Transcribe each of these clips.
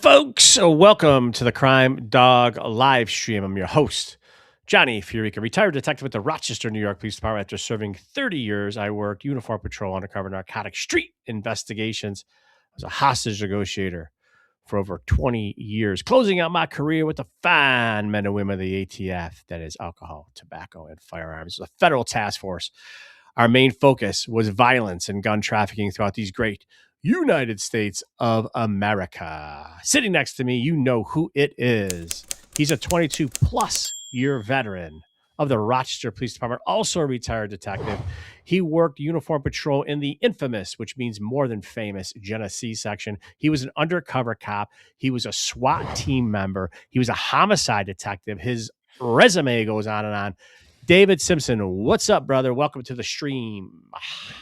folks. So welcome to the Crime Dog live stream. I'm your host, Johnny Furica, retired detective with the Rochester, New York Police Department. After serving 30 years, I worked uniform patrol, undercover narcotic street investigations. I was a hostage negotiator for over 20 years, closing out my career with the fine men and women of the ATF, that is alcohol, tobacco, and firearms. It was a federal task force. Our main focus was violence and gun trafficking throughout these great United States of America. Sitting next to me, you know who it is. He's a 22 plus year veteran of the Rochester Police Department, also a retired detective. He worked uniform patrol in the infamous, which means more than famous, Genesee section. He was an undercover cop. He was a SWAT team member. He was a homicide detective. His resume goes on and on. David Simpson, what's up, brother? Welcome to the stream.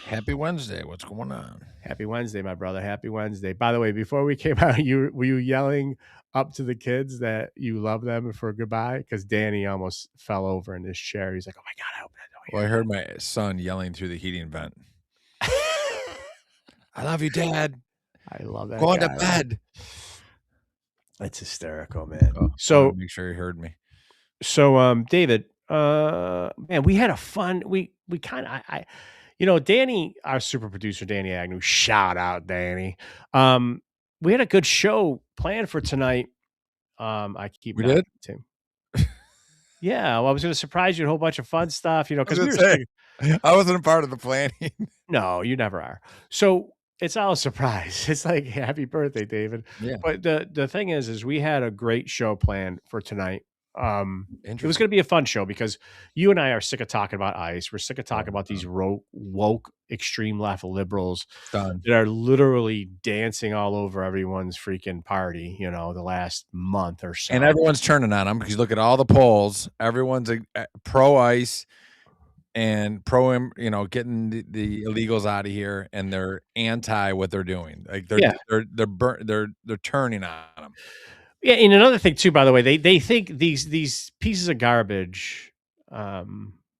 Happy Wednesday. What's going on? Happy Wednesday, my brother. Happy Wednesday. By the way, before we came out, were you yelling up to the kids that you love them for goodbye? Because Danny almost fell over in his chair. He's like, "Oh my god, I hope I don't Well, I heard my son yelling through the heating vent. I love you, Dad. I love that. Go on guy. to bed. It's hysterical, man. Oh, so make sure he heard me. So, David, man, we had a fun. We kind of, Danny, our super producer, Danny Agnew. Shout out, Danny. We had a good show planned for tonight. I keep We did? Tim. Yeah, well, I was going to surprise you with a whole bunch of fun stuff, because we were saying, I wasn't a part of the planning. No, you never are. So it's all a surprise. It's like, happy birthday, David. Yeah. But the thing is we had a great show planned for tonight. It was Interesting. going to be a fun show because you and I are sick of talking about ICE. We're sick of talking about these woke, extreme left liberals Done. that are literally dancing all over everyone's freaking party, the last month or so. And everyone's turning on them because look at all the polls. Everyone's pro ICE and pro him, getting the illegals out of here, and they're anti what they're doing. Like they're turning on them. Yeah, and another thing too, by the way, they think these pieces of garbage. By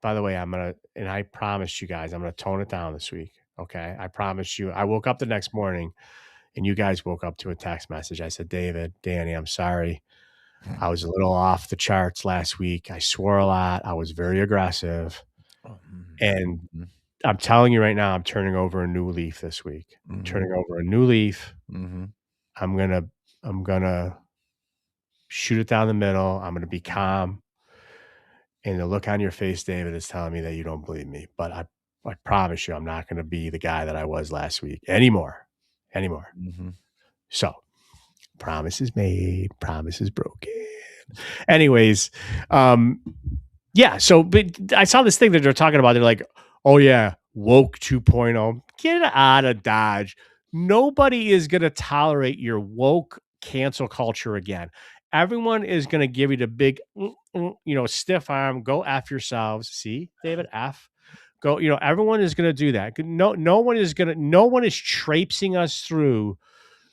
the way, I promised you guys I'm gonna tone it down this week. Okay, I promised you. I woke up the next morning, and you guys woke up to a text message. I said, David, Danny, I'm sorry. I was a little off the charts last week. I swore a lot. I was very aggressive, and I'm telling you right now, I'm turning over a new leaf this week. I'm turning over a new leaf. I'm gonna shoot it down the middle. I'm going to be calm. And the look on your face, David, is telling me that you don't believe me. But I promise you, I'm not going to be the guy that I was last week anymore. So, promises made, promises broken. Anyways, yeah. So, but I saw this thing that they're talking about. They're like, oh, yeah, woke 2.0. Get out of Dodge. Nobody is going to tolerate your woke cancel culture again. Everyone is going to give you the big, stiff arm. Go F yourselves. See, David, F. Go. Everyone is going to do that. No one is traipsing us through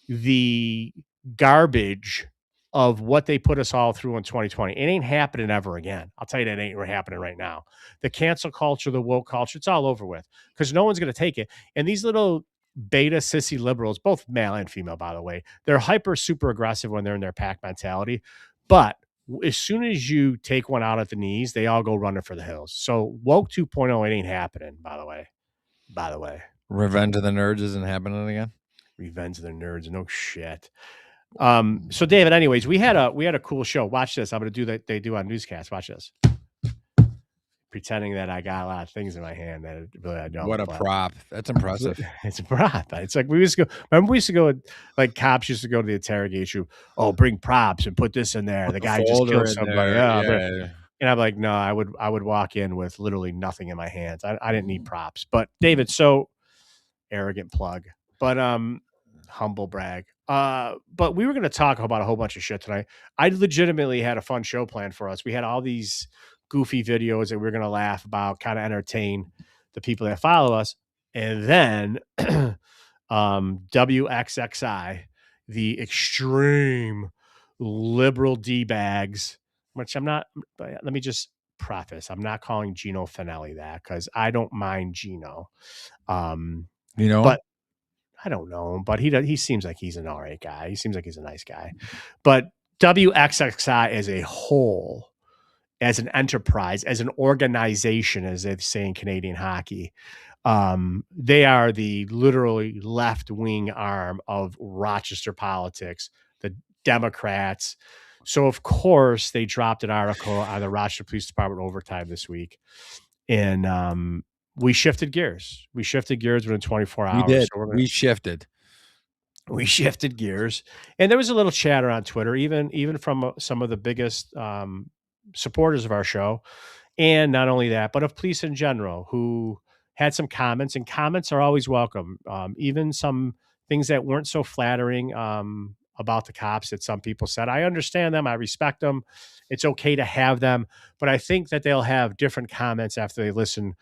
the garbage of what they put us all through in 2020. It ain't happening ever again. I'll tell you that ain't happening right now. The cancel culture, the woke culture, it's all over with because no one's going to take it. And these little beta sissy liberals, both male and female, by the way, they're hyper super aggressive when they're in their pack mentality. But as soon as you take one out at the knees, they all go running for the hills. So woke 2.0, it ain't happening, by the way. Revenge of the Nerds isn't happening again? Revenge of the Nerds, no shit. So David, anyways, we had a cool show. Watch this. I'm going to do that they do on newscasts. Watch this. Pretending that I got a lot of things in my hand that really I don't. What a prop. That's impressive. It's a prop. It's like we used to go, like cops used to go to the interrogation. Oh, bring props and put this in there. The guy just killed somebody. Yeah. And I'm like, no, I would walk in with literally nothing in my hands. I didn't need props. But David, so arrogant plug. But humble brag. But we were going to talk about a whole bunch of shit tonight. I legitimately had a fun show planned for us. We had all these goofy videos that we were going to laugh about, kind of entertain the people that follow us. And then WXXI, the extreme liberal D-bags, which I'm not, let me just preface, I'm not calling Gino Finelli that because I don't mind Gino. But I don't know him, but he seems like he's an all right guy. He seems like he's a nice guy. But WXXI as a whole, as an enterprise, as an organization, as they say in Canadian hockey, they are the literally left wing arm of Rochester politics, the Democrats. So of course they dropped an article on the Rochester Police Department overtime this week, and we shifted gears. We shifted gears within 24 We hours. did. So We shifted. we shifted gears, and there was a little chatter on Twitter, even from some of the biggest supporters of our show, and not only that, but of police in general, who had some comments, and comments are always welcome. Even some things that weren't so flattering about the cops that some people said. I understand them. I respect them. It's okay to have them. But I think that they'll have different comments after they listen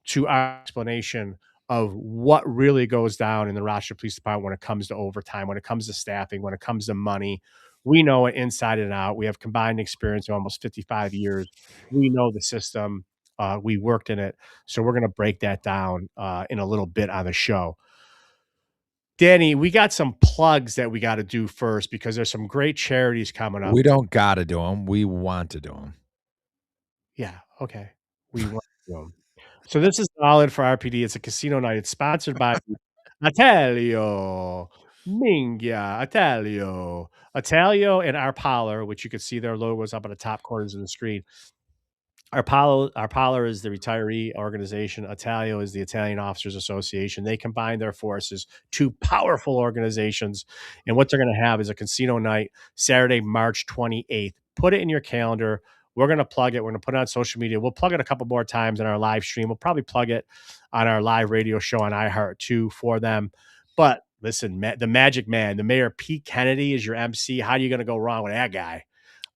to our explanation of what really goes down in the Rochester Police Department when it comes to overtime, when it comes to staffing, when it comes to money. We know it inside and out. We have combined experience of almost 55 years. We know the system. We worked in it. So we're going to break that down in a little bit on the show. Danny, we got some plugs that we got to do first because there's some great charities coming up. We don't got to do them. We want to do them. Yeah. Okay. We want to do them. So this is all in for RPD. It's a casino night. It's sponsored by Atalio, Mingia, Atalio, and our Parlor, which you can see their logos up on the top corners of the screen. Our Parlor is the retiree organization. Atalio is the Italian Officers Association. They combine their forces, two powerful organizations. And what they're going to have is a casino night, Saturday, March 28th. Put it in your calendar. We're going to plug it. We're going to put it on social media. We'll plug it a couple more times in our live stream. We'll probably plug it on our live radio show on iHeart too for them. But listen, the Magic Man, the Mayor Pete Kennedy is your MC. How are you going to go wrong with that guy?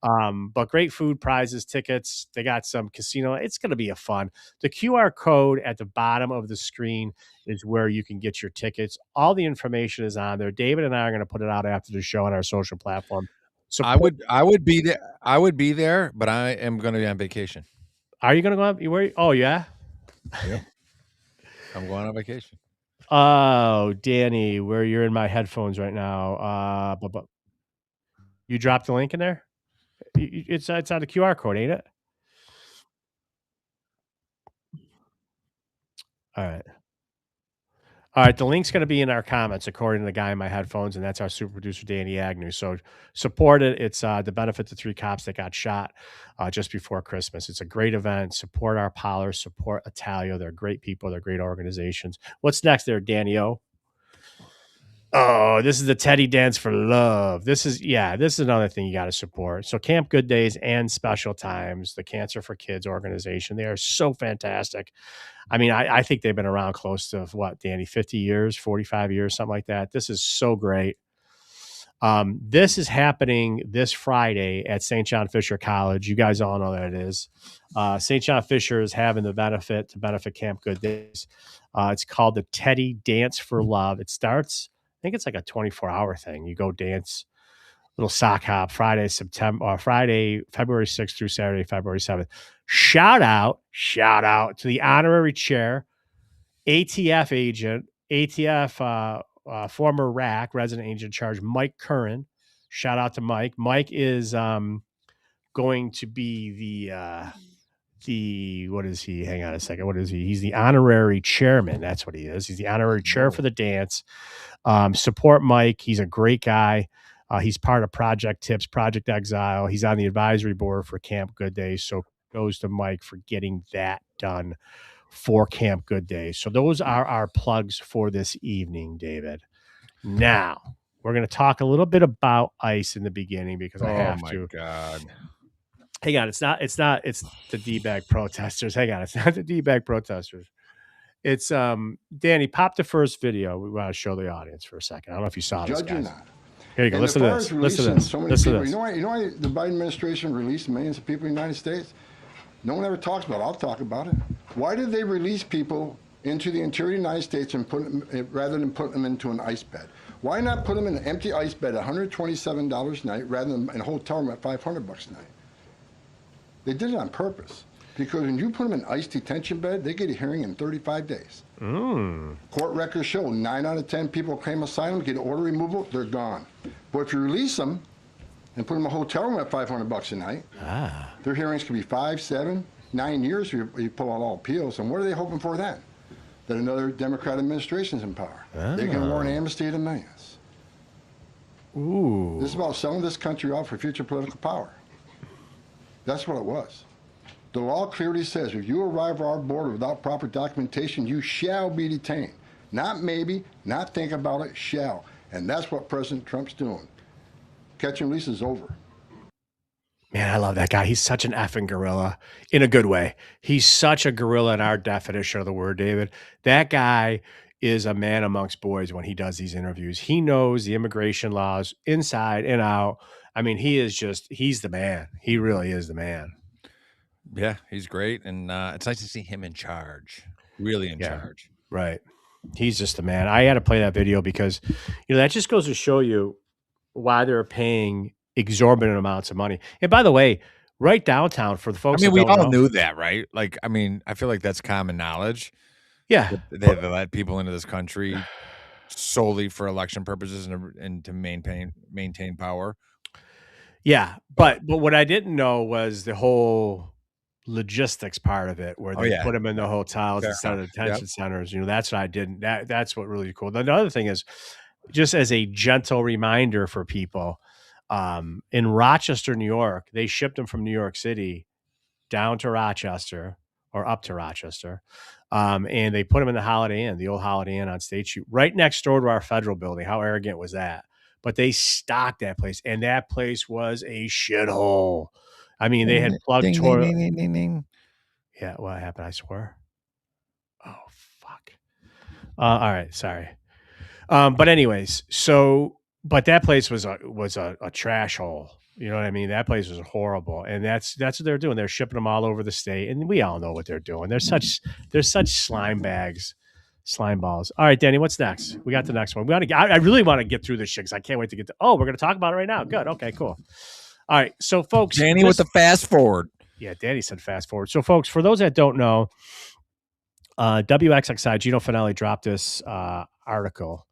But great food, prizes, tickets. They got some casino. It's going to be a fun. The QR code at the bottom of the screen is where you can get your tickets. All the information is on there. David and I are going to put it out after the show on our social platform. So I would be there. I would be there, but I am going to be on vacation. Are you going to go out? Where? Oh yeah. Yeah. I'm going on vacation. Oh, Danny, where you're in my headphones right now. But you dropped the link in there. It's on the QR code, ain't it? All right. All right, the link's going to be in our comments, according to the guy in my headphones, and that's our super producer, Danny Agnew. So support it. It's to benefit the 3 cops that got shot just before Christmas. It's a great event. Support our Pollers, support Italio. They're great people. They're great organizations. What's next there, Danny O? Oh, this is the Teddy Dance for Love. This is another thing you got to support. So Camp Good Days and Special Times, the Cancer for Kids organization, they are so fantastic. I mean, I think they've been around close to what, Danny, 50 years, 45 years, something like that. This is so great. This is happening this Friday at St. John Fisher College. You guys all know that it is. St. John Fisher is having the benefit Camp Good Days. It's called the Teddy Dance for Love. It starts, I think it's like a 24-hour thing. You go dance, little sock hop, Friday, February 6th through Saturday, February 7th. Shout out to the honorary chair, ATF agent, former RAC, resident agent in charge, Mike Curran. Shout out to Mike. Mike is going to be what is he? Hang on a second. What is he? He's the honorary chairman. That's what he is. He's the honorary chair for the dance. Support Mike. He's a great guy. He's part of Project Tips, Project Exile. He's on the advisory board for Camp Good Days. So goes to Mike for getting that done for Camp Good Days. So those are our plugs for this evening, David. Now we're going to talk a little bit about ice in the beginning because I have to. Oh my God. Hang on, it's the D-bag protesters. Hang on, it's not the D-bag protesters. It's Danny, pop the first video. We want to show the audience for a second. I don't know if you saw this, guys. Here you go. Listen to this. Listen to this. Listen to this. You know why the Biden administration released millions of people in the United States? No one ever talks about it. I'll talk about it. Why did they release people into the interior of the United States and put them, rather than put them into an ice bed? Why not put them in an empty ice bed at $127 a night rather than in a hotel room at $500 a night? They did it on purpose. Because when you put them in ICE detention bed, they get a hearing in 35 days. Court records show 9 out of 10 people claim asylum, get order removal, they're gone. But if you release them and put them in a hotel room at $500 a night, their hearings could be 5, 7, 9 years if you pull out all appeals. And what are they hoping for then? That another Democrat administration is in power. They can warrant amnesty to millions. This is about selling this country off for future political power. That's what it was. The law clearly says if you arrive at our border without proper documentation, you shall be detained. Not maybe, not think about it, shall. And that's what President Trump's doing. Catch and release is over. Man, I love that guy. He's such an effing gorilla in a good way. He's such a gorilla in our definition of the word, David. That guy is a man amongst boys when he does these interviews. He knows the immigration laws inside and out. I mean, he's the man. He really is the man. Yeah, he's great. And it's nice to see him in charge, really in charge. Right. He's just the man. I had to play that video because, that just goes to show you why they're paying exorbitant amounts of money. And by the way, right downtown for the folks. I mean, we all knew that, right? Like, I mean, I feel like that's common knowledge. Yeah. They let people into this country solely for election purposes and to maintain power. Yeah. But what I didn't know was the whole logistics part of it, where they put them in the hotels instead of the detention centers. That's what I didn't. That's what really cool. The other thing is, just as a gentle reminder for people, in Rochester, New York, they shipped them from New York City down to Rochester or up to Rochester. And they put them in the Holiday Inn, the old Holiday Inn on State Street, right next door to our federal building. How arrogant was that? But they stocked that place, and that place was a shithole. I mean, they had plugged toilet. Yeah, what happened? I swear. Oh, fuck. All right, sorry. But anyways, but that place was a trash hole. You know what I mean? That place was horrible, and that's what they're doing. They're shipping them all over the state, and we all know what they're doing. They're such slime bags, slime balls. All right, Danny, what's next? We got the next one. I really want to get through this shit because I can't wait to get to. Oh, we're going to talk about it right now. Good. Okay, cool. All right, so folks, Danny with the fast forward. Yeah, Danny said fast forward. So folks, for those that don't know, WXXI Gino Finelli dropped this article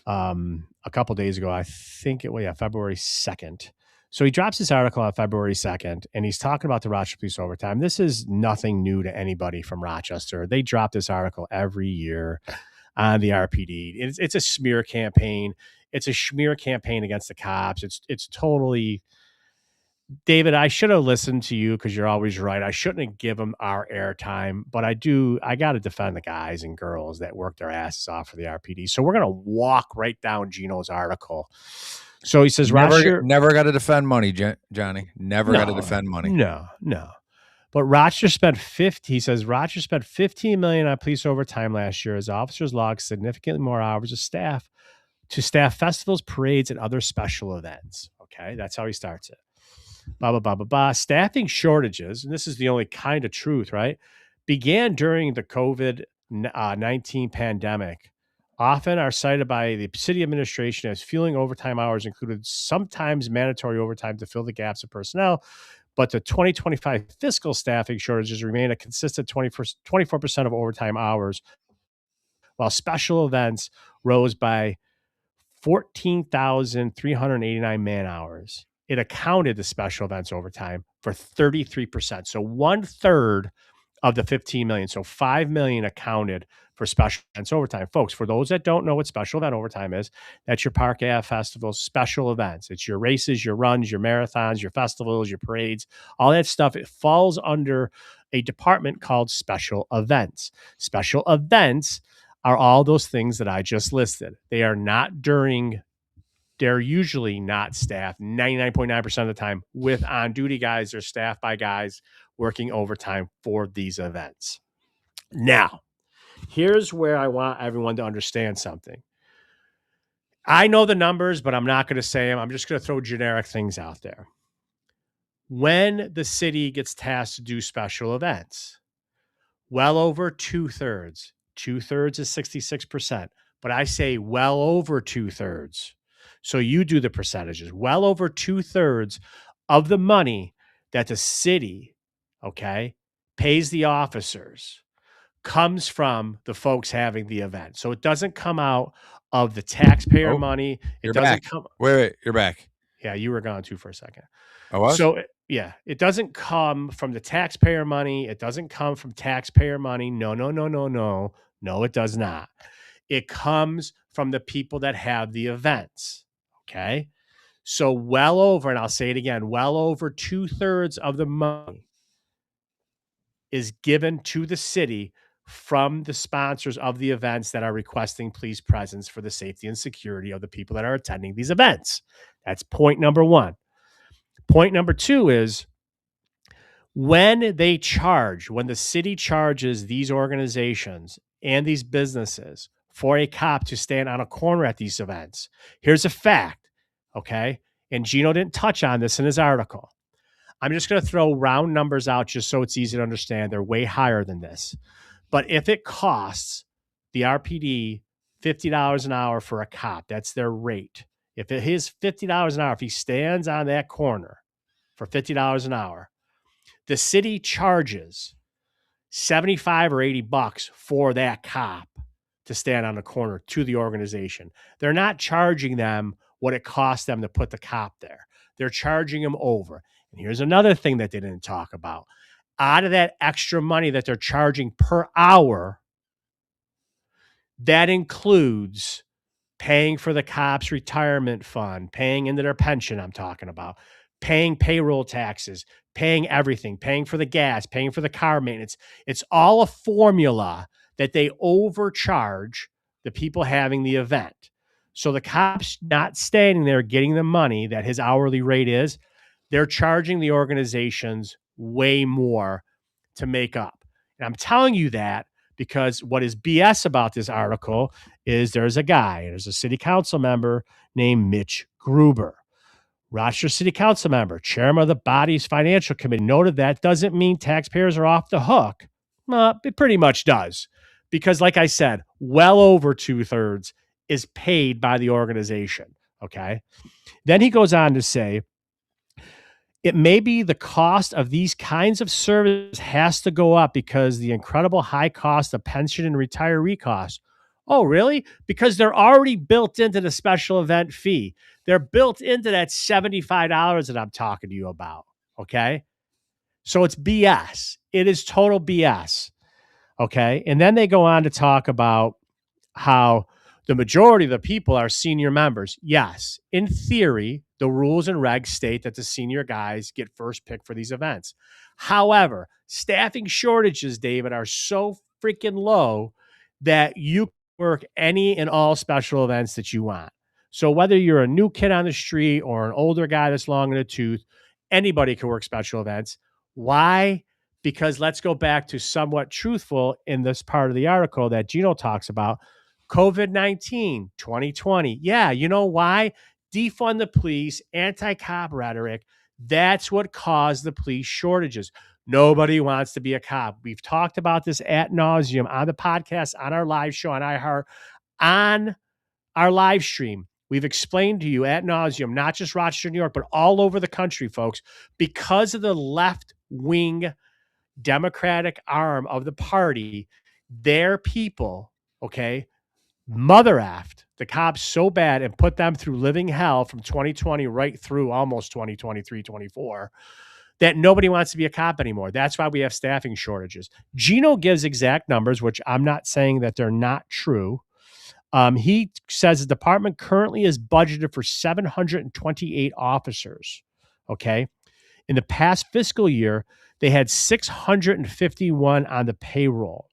a couple days ago. I think February 2nd. So he drops this article on February 2nd, and he's talking about the Rochester Police overtime. This is nothing new to anybody from Rochester. They drop this article every year on the RPD. It's a smear campaign. It's a smear campaign against the cops. It's totally. David, I should have listened to you because you're always right. I shouldn't have given our airtime, but I got to defend the guys and girls that work their asses off for the RPD. So we're going to walk right down Gino's article. So he says, never got to defend money, Johnny. Never got to defend money. No. But Rochester spent $15 million on police overtime last year as officers logged significantly more hours of staff to staff festivals, parades, and other special events. Okay, that's how he starts it. Blah, blah, blah, blah, blah. Staffing shortages, and this is the only kind of truth, right, began during the COVID-19 pandemic. Often are cited by the city administration as fueling overtime hours included sometimes mandatory overtime to fill the gaps of personnel, but the 2025 fiscal staffing shortages remain a consistent 24% of overtime hours, while special events rose by 14,389 man hours. It accounted the special events overtime for 33%. So 1/3 of the 15 million. So 5 million accounted for special events overtime. Folks, for those that don't know what special event overtime is, that's your Park Ave festivals, special events. It's your races, your runs, your marathons, your festivals, your parades, all that stuff. It falls under a department called special events. Special events are all those things that I just listed. They're usually not staffed 99.9% of the time with on-duty guys. They're staffed by guys working overtime for these events. Now, here's where I want everyone to understand something. I know the numbers, but I'm not going to say them. I'm just going to throw generic things out there. When the city gets tasked to do special events, well over 2/3. 2/3 is 66%, but I say well over 2/3. So you do the percentages. Well over 2/3 of the money that the city, pays the officers comes from the folks having the event. So it doesn't come out of the taxpayer money. It doesn't come. Wait, you're back. Yeah, you were gone too for a second. I was? So yeah, it doesn't come from the taxpayer money. It doesn't come from taxpayer money. No, it does not. It comes from the people that have the events. Okay. So well over, and I'll say it again, well over 2/3 of the money is given to the city from the sponsors of the events that are requesting police presence for the safety and security of the people that are attending these events. That's point number one. Point number two is when the city charges these organizations and these businesses for a cop to stand on a corner at these events, here's a fact, okay? And Gino didn't touch on this in his article. I'm just going to throw round numbers out just so it's easy to understand. They're way higher than this. But if it costs the RPD $50 an hour for a cop, that's their rate. If it is $50 an hour, if he stands on that corner for $50 an hour, the city charges 75 or 80 bucks for that cop to stand on the corner to the organization. They're not charging them what it costs them to put the cop there. They're charging them over. And here's another thing that they didn't talk about. Out of that extra money that they're charging per hour, that includes paying for the cops' retirement fund, paying into their pension, I'm talking about, paying payroll taxes, paying everything, paying for the gas, paying for the car maintenance. It's all a formula that they overcharge the people having the event. So the cops not standing there getting the money that his hourly rate is, they're charging the organizations way more to make up. And I'm telling you that because what is BS about this article is there's a city council member named Mitch Gruber, Rochester City Council member, chairman of the body's financial committee, noted that doesn't mean taxpayers are off the hook. Well, it pretty much does. Because like I said, well over 2/3 is paid by the organization. Okay. Then he goes on to say, it may be the cost of these kinds of services has to go up because the incredible high cost of pension and retiree costs. Oh, really? Because they're already built into the special event fee. They're built into that $75 that I'm talking to you about. Okay. So it's BS. It is total BS. Okay. And then they go on to talk about how the majority of the people are senior members. Yes, in theory, the rules and regs state that the senior guys get first pick for these events. However, staffing shortages, David, are so freaking low that you work any and all special events that you want. So whether you're a new kid on the street or an older guy that's long in the tooth, anybody can work special events. Why? Because let's go back to somewhat truthful in this part of the article that Gino talks about. COVID-19, 2020. Yeah, you know why? Defund the police, anti-cop rhetoric. That's what caused the police shortages. Nobody wants to be a cop. We've talked about this ad nauseum on the podcast, on our live show on iHeart, on our live stream. We've explained to you ad nauseum, not just Rochester, New York, but all over the country, folks, because of the left-wing Democratic arm of the party, their people, okay, mother effed the cops so bad and put them through living hell from 2020 right through almost 2023, 24, that nobody wants to be a cop anymore. That's why we have staffing shortages. Gino gives exact numbers, which I'm not saying that they're not true. He says the department currently is budgeted for 728 officers. Okay. In the past fiscal year, they had 651 on the payroll.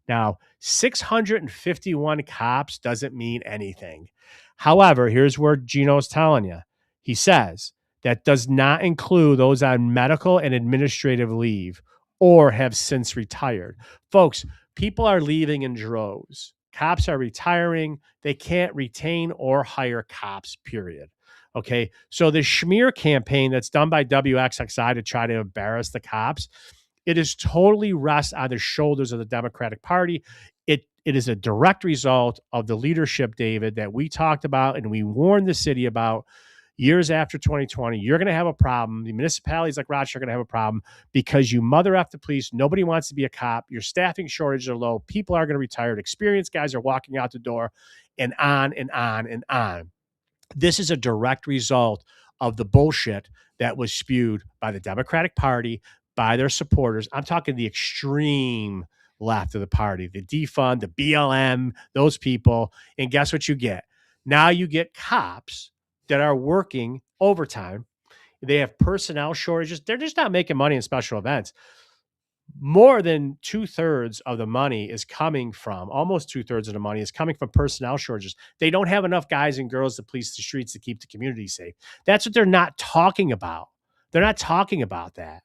Now, 651 cops doesn't mean anything. However, here's where Gino's telling you. He says that does not include those on medical and administrative leave or have since retired. Folks, people are leaving in droves. Cops are retiring. They can't retain or hire cops, period. Okay, so the schmear campaign that's done by WXXI to try to embarrass the cops, it is totally rests on the shoulders of the Democratic Party. It is a direct result of the leadership, David, that we talked about and we warned the city about years after 2020, you're going to have a problem. The municipalities like Rochester are going to have a problem because you mother F the police. Nobody wants to be a cop. Your staffing shortages are low. People are going to retire. Experienced guys are walking out the door, and on and on and on. This is a direct result of the bullshit that was spewed by the Democratic Party, by their supporters. I'm talking the extreme left of the party, the defund, the BLM, those people. And guess what you get? Now you get cops that are working overtime. They have personnel shortages. They're just not making money in special events. More than 2/3 of the money is coming from, almost 2/3 of the money is coming from personnel shortages. They don't have enough guys and girls to police the streets to keep the community safe. That's what they're not talking about. They're not talking about that.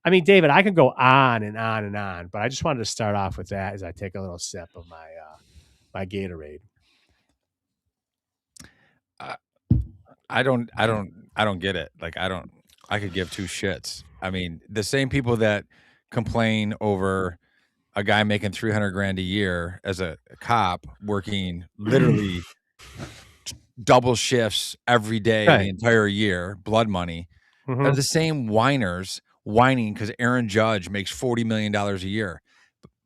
I mean, David, I could go on and on and on, but I just wanted to start off with that as I take a little sip of my Gatorade. I don't get it. Like, I could give two shits. I mean, the same people that complain over a guy making 300 grand a year as a cop working literally double shifts every day the entire year, blood money, are the same whiners whining because Aaron Judge makes $40 million a year.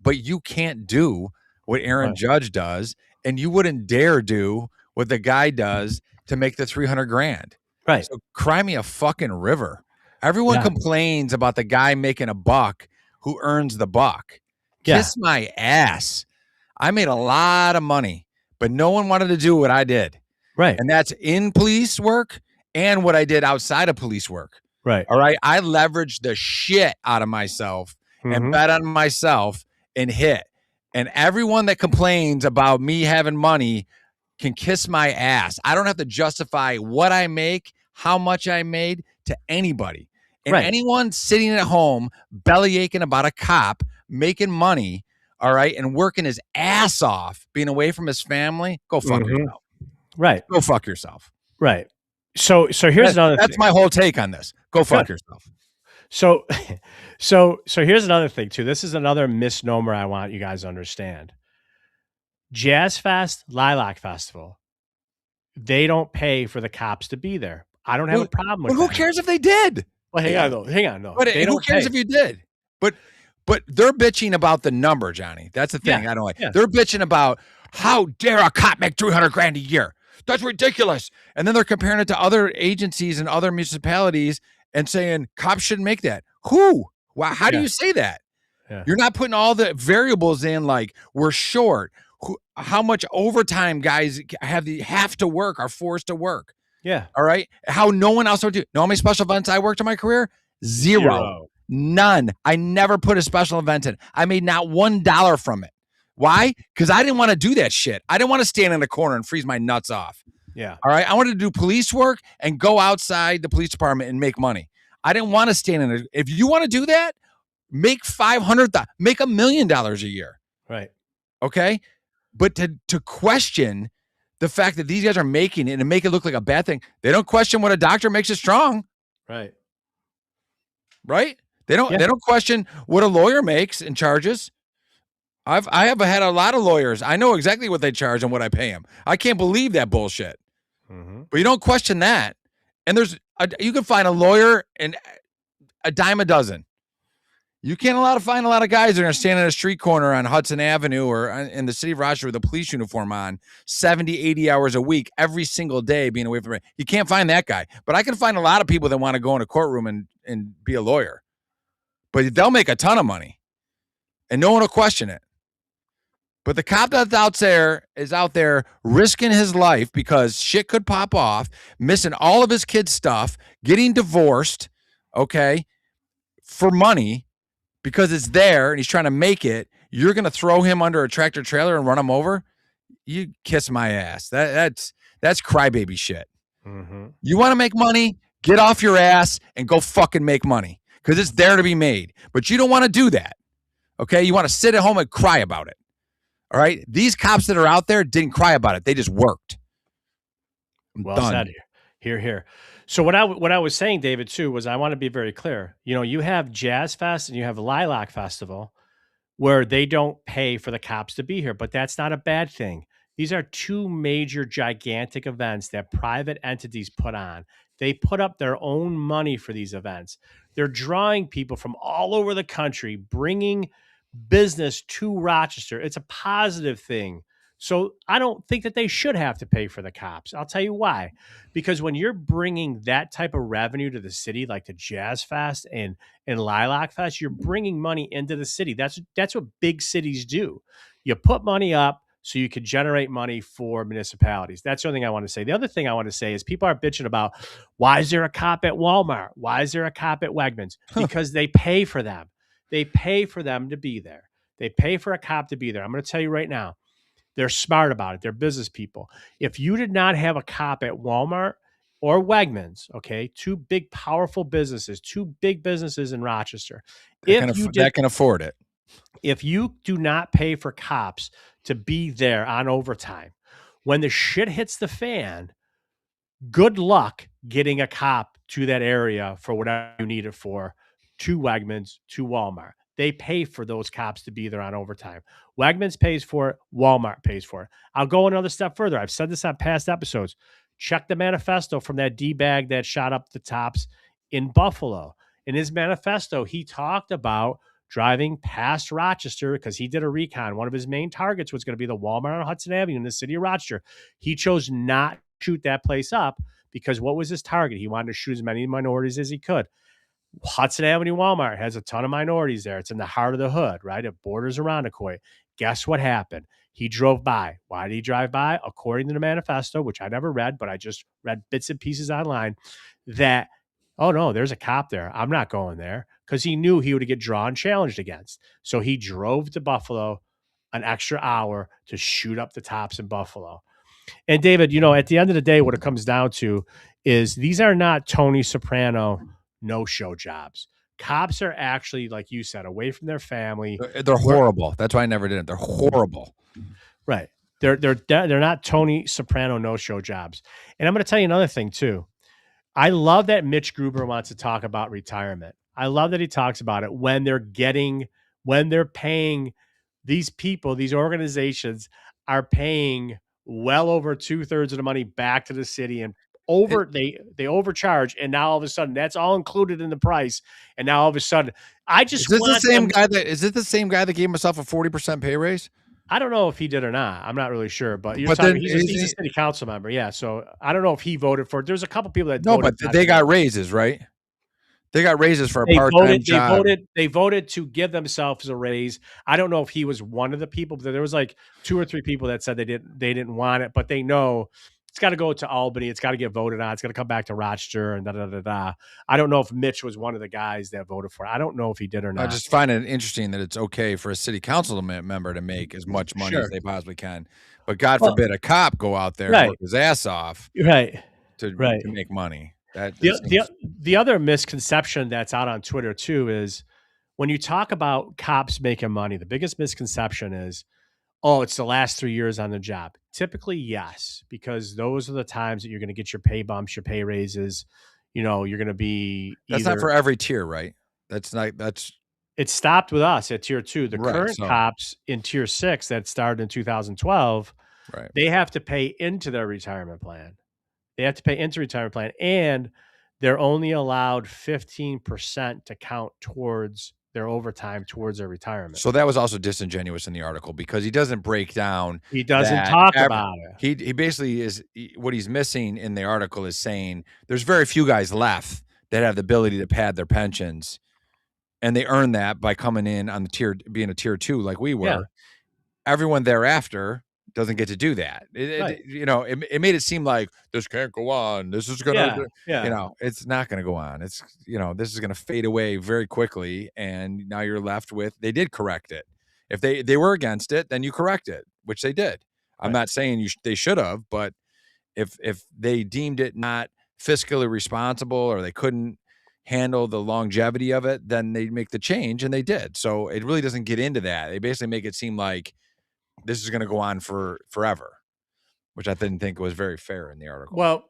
But you can't do what Aaron Judge does, and you wouldn't dare do what the guy does to make the 300 grand. Right. So cry me a fucking river. Everyone complains about the guy making a buck who earns the buck. Kiss my ass. I made a lot of money, but no one wanted to do what I did. Right. And that's in police work and what I did outside of police work. Right. All right. I leveraged the shit out of myself and bet on myself and hit. And everyone that complains about me having money can kiss my ass. I don't have to justify what I make, how much I made to anybody. And anyone sitting at home belly aching about a cop making money, all right, and working his ass off, being away from his family, go fuck yourself. Right. Go fuck yourself. Right. So here's another thing. That's my whole take on this. Go fuck yourself. So here's another thing too. This is another misnomer I want you guys to understand. Jazz Fest, Lilac Festival, they don't pay for the cops to be there. I don't have a problem with that. Who cares if they did? Well, hang on though. But who cares if you did? But they're bitching about the number, Johnny. That's the thing I don't like. They're bitching about how dare a cop make 300 grand a year? That's ridiculous. And then they're comparing it to other agencies and other municipalities and saying cops shouldn't make that. Who? Wow, how do you say that? Yeah. You're not putting all the variables in, like we're short. How much overtime guys have to work, are forced to work. Yeah. All right. How no one else would do. Know how many special events I worked in my career? Zero. None. I never put a special event in. I made not $1 from it. Why? Because I didn't want to do that shit. I didn't want to stand in the corner and freeze my nuts off. Yeah. All right. I wanted to do police work and go outside the police department and make money. I didn't want to stand in it. If you want to do that, make $500,000, make $1 million a year. Right. Okay. But to question the fact that these guys are making it and make it look like a bad thing, they don't question what a doctor makes it strong. Right. Right. They don't question what a lawyer makes and charges. I have had a lot of lawyers. I know exactly what they charge and what I pay them. I can't believe that bullshit. But you don't question that. And you can find a lawyer and a dime a dozen. You can't find a lot of guys that are standing at a street corner on Hudson Avenue or in the city of Rochester with a police uniform on 70, 80 hours a week, every single day being away from it. You can't find that guy. But I can find a lot of people that want to go in a courtroom and be a lawyer. But they'll make a ton of money. And no one will question it. But the cop that's out there risking his life because shit could pop off, missing all of his kids' stuff, getting divorced, okay, for money because it's there and he's trying to make it. You're going to throw him under a tractor trailer and run him over? You kiss my ass. That's crybaby shit. You want to make money? Get off your ass and go fucking make money because it's there to be made. But you don't want to do that, okay? You want to sit at home and cry about it. All right. These cops that are out there didn't cry about it. They just worked. Well said. Here. So what I was saying, David, too, was I want to be very clear. You know, you have Jazz Fest and you have Lilac Festival where they don't pay for the cops to be here, but that's not a bad thing. These are two major, gigantic events that private entities put on. They put up their own money for these events. They're drawing people from all over the country, bringing business to Rochester. It's a positive thing. So I don't think that they should have to pay for the cops. I'll tell you why. Because when you're bringing that type of revenue to the city, like the Jazz Fest and Lilac Fest, you're bringing money into the city. That's what big cities do. You put money up so you can generate money for municipalities. That's the only thing I want to say. The other thing I want to say is people are bitching about, why is there a cop at Walmart? Why is there a cop at Wegmans? Because they pay for them. They pay for them to be there. They pay for a cop to be there. I'm going to tell you right now, they're smart about it. They're business people. If you did not have a cop at Walmart or Wegmans, okay, two big, powerful businesses, two big businesses in Rochester, that can afford it. If you do not pay for cops to be there on overtime, when the shit hits the fan, good luck getting a cop to that area for whatever you need it for, to Wegmans, to Walmart. They pay for those cops to be there on overtime. Wegmans pays for it. Walmart pays for it. I'll go another step further. I've said this on past episodes. Check the manifesto from that D-bag that shot up the tops in Buffalo. In his manifesto, he talked about driving past Rochester because he did a recon. One of his main targets was going to be the Walmart on Hudson Avenue in the city of Rochester. He chose not to shoot that place up because what was his target? He wanted to shoot as many minorities as he could. Hudson Avenue Walmart has a ton of minorities there. It's in the heart of the hood, right? It borders Irondequoit. Guess what happened? He drove by. Why did he drive by? According to the manifesto, which I never read, but I just read bits and pieces online, that, oh no, there's a cop there. I'm not going there, because he knew he would get drawn challenged against. So he drove to Buffalo an extra hour to shoot up the tops in Buffalo. And David, at the end of the day, what it comes down to is these are not Tony Soprano no-show jobs. Cops are actually, like you said, away from their family. They're horrible. That's why I never did it. They're horrible. Right. They're not Tony Soprano no-show jobs. And I'm going to tell you another thing too. I love that Mitch Gruber wants to talk about retirement. I love that he talks about it when they're paying these people, these organizations are paying well over 2/3 of the money back to the city, and they overcharge, and now all of a sudden that's all included in the price. And now all of a sudden, is it the same guy that gave himself a 40% pay raise? I don't know if he did or not. I'm not really sure, but he's a city council member. Yeah. So I don't know if he voted for it. There's a couple people that voted. But they got raises, right? They got raises for a part-time job. They voted to give themselves a raise. I don't know if he was one of the people, but there was like 2 or 3 people that said they didn't want it, but they know it's got to go to Albany. It's got to get voted on. It's going to come back to Rochester and da. I don't know if Mitch was one of the guys that voted for it. I don't know if he did or not. I just find it interesting that it's okay for a city council member to make as much money as they possibly can. But God forbid a cop go out there and work his ass off to make money. The other misconception that's out on Twitter too is when you talk about cops making money, the biggest misconception is, oh, it's the last 3 years on the job. Typically, yes, because those are the times that you're going to get your pay bumps, your pay raises. You're going to be. That's not for every tier, right? It stopped with us at tier 2. The current cops in tier 6 that started in 2012, they have to pay into their retirement plan. And they're only allowed 15% to count towards their overtime towards their retirement. So that was also disingenuous in the article because he doesn't break down. He doesn't talk about it. He basically what he's missing in the article is saying there's very few guys left that have the ability to pad their pensions, and they earn that by coming in on being a tier 2 like we were. Yeah. Everyone thereafter doesn't get to do that. It made it seem like this can't go on. This is gonna, it's not gonna go on. It's this is gonna fade away very quickly, and now you're left with. They did correct it. If they were against it, then you correct it, which they did. I'm not saying they should have, but if they deemed it not fiscally responsible or they couldn't handle the longevity of it, then they make the change, and they did. So it really doesn't get into that. They basically make it seem like this is going to go on for forever, which I didn't think was very fair in the article. Well,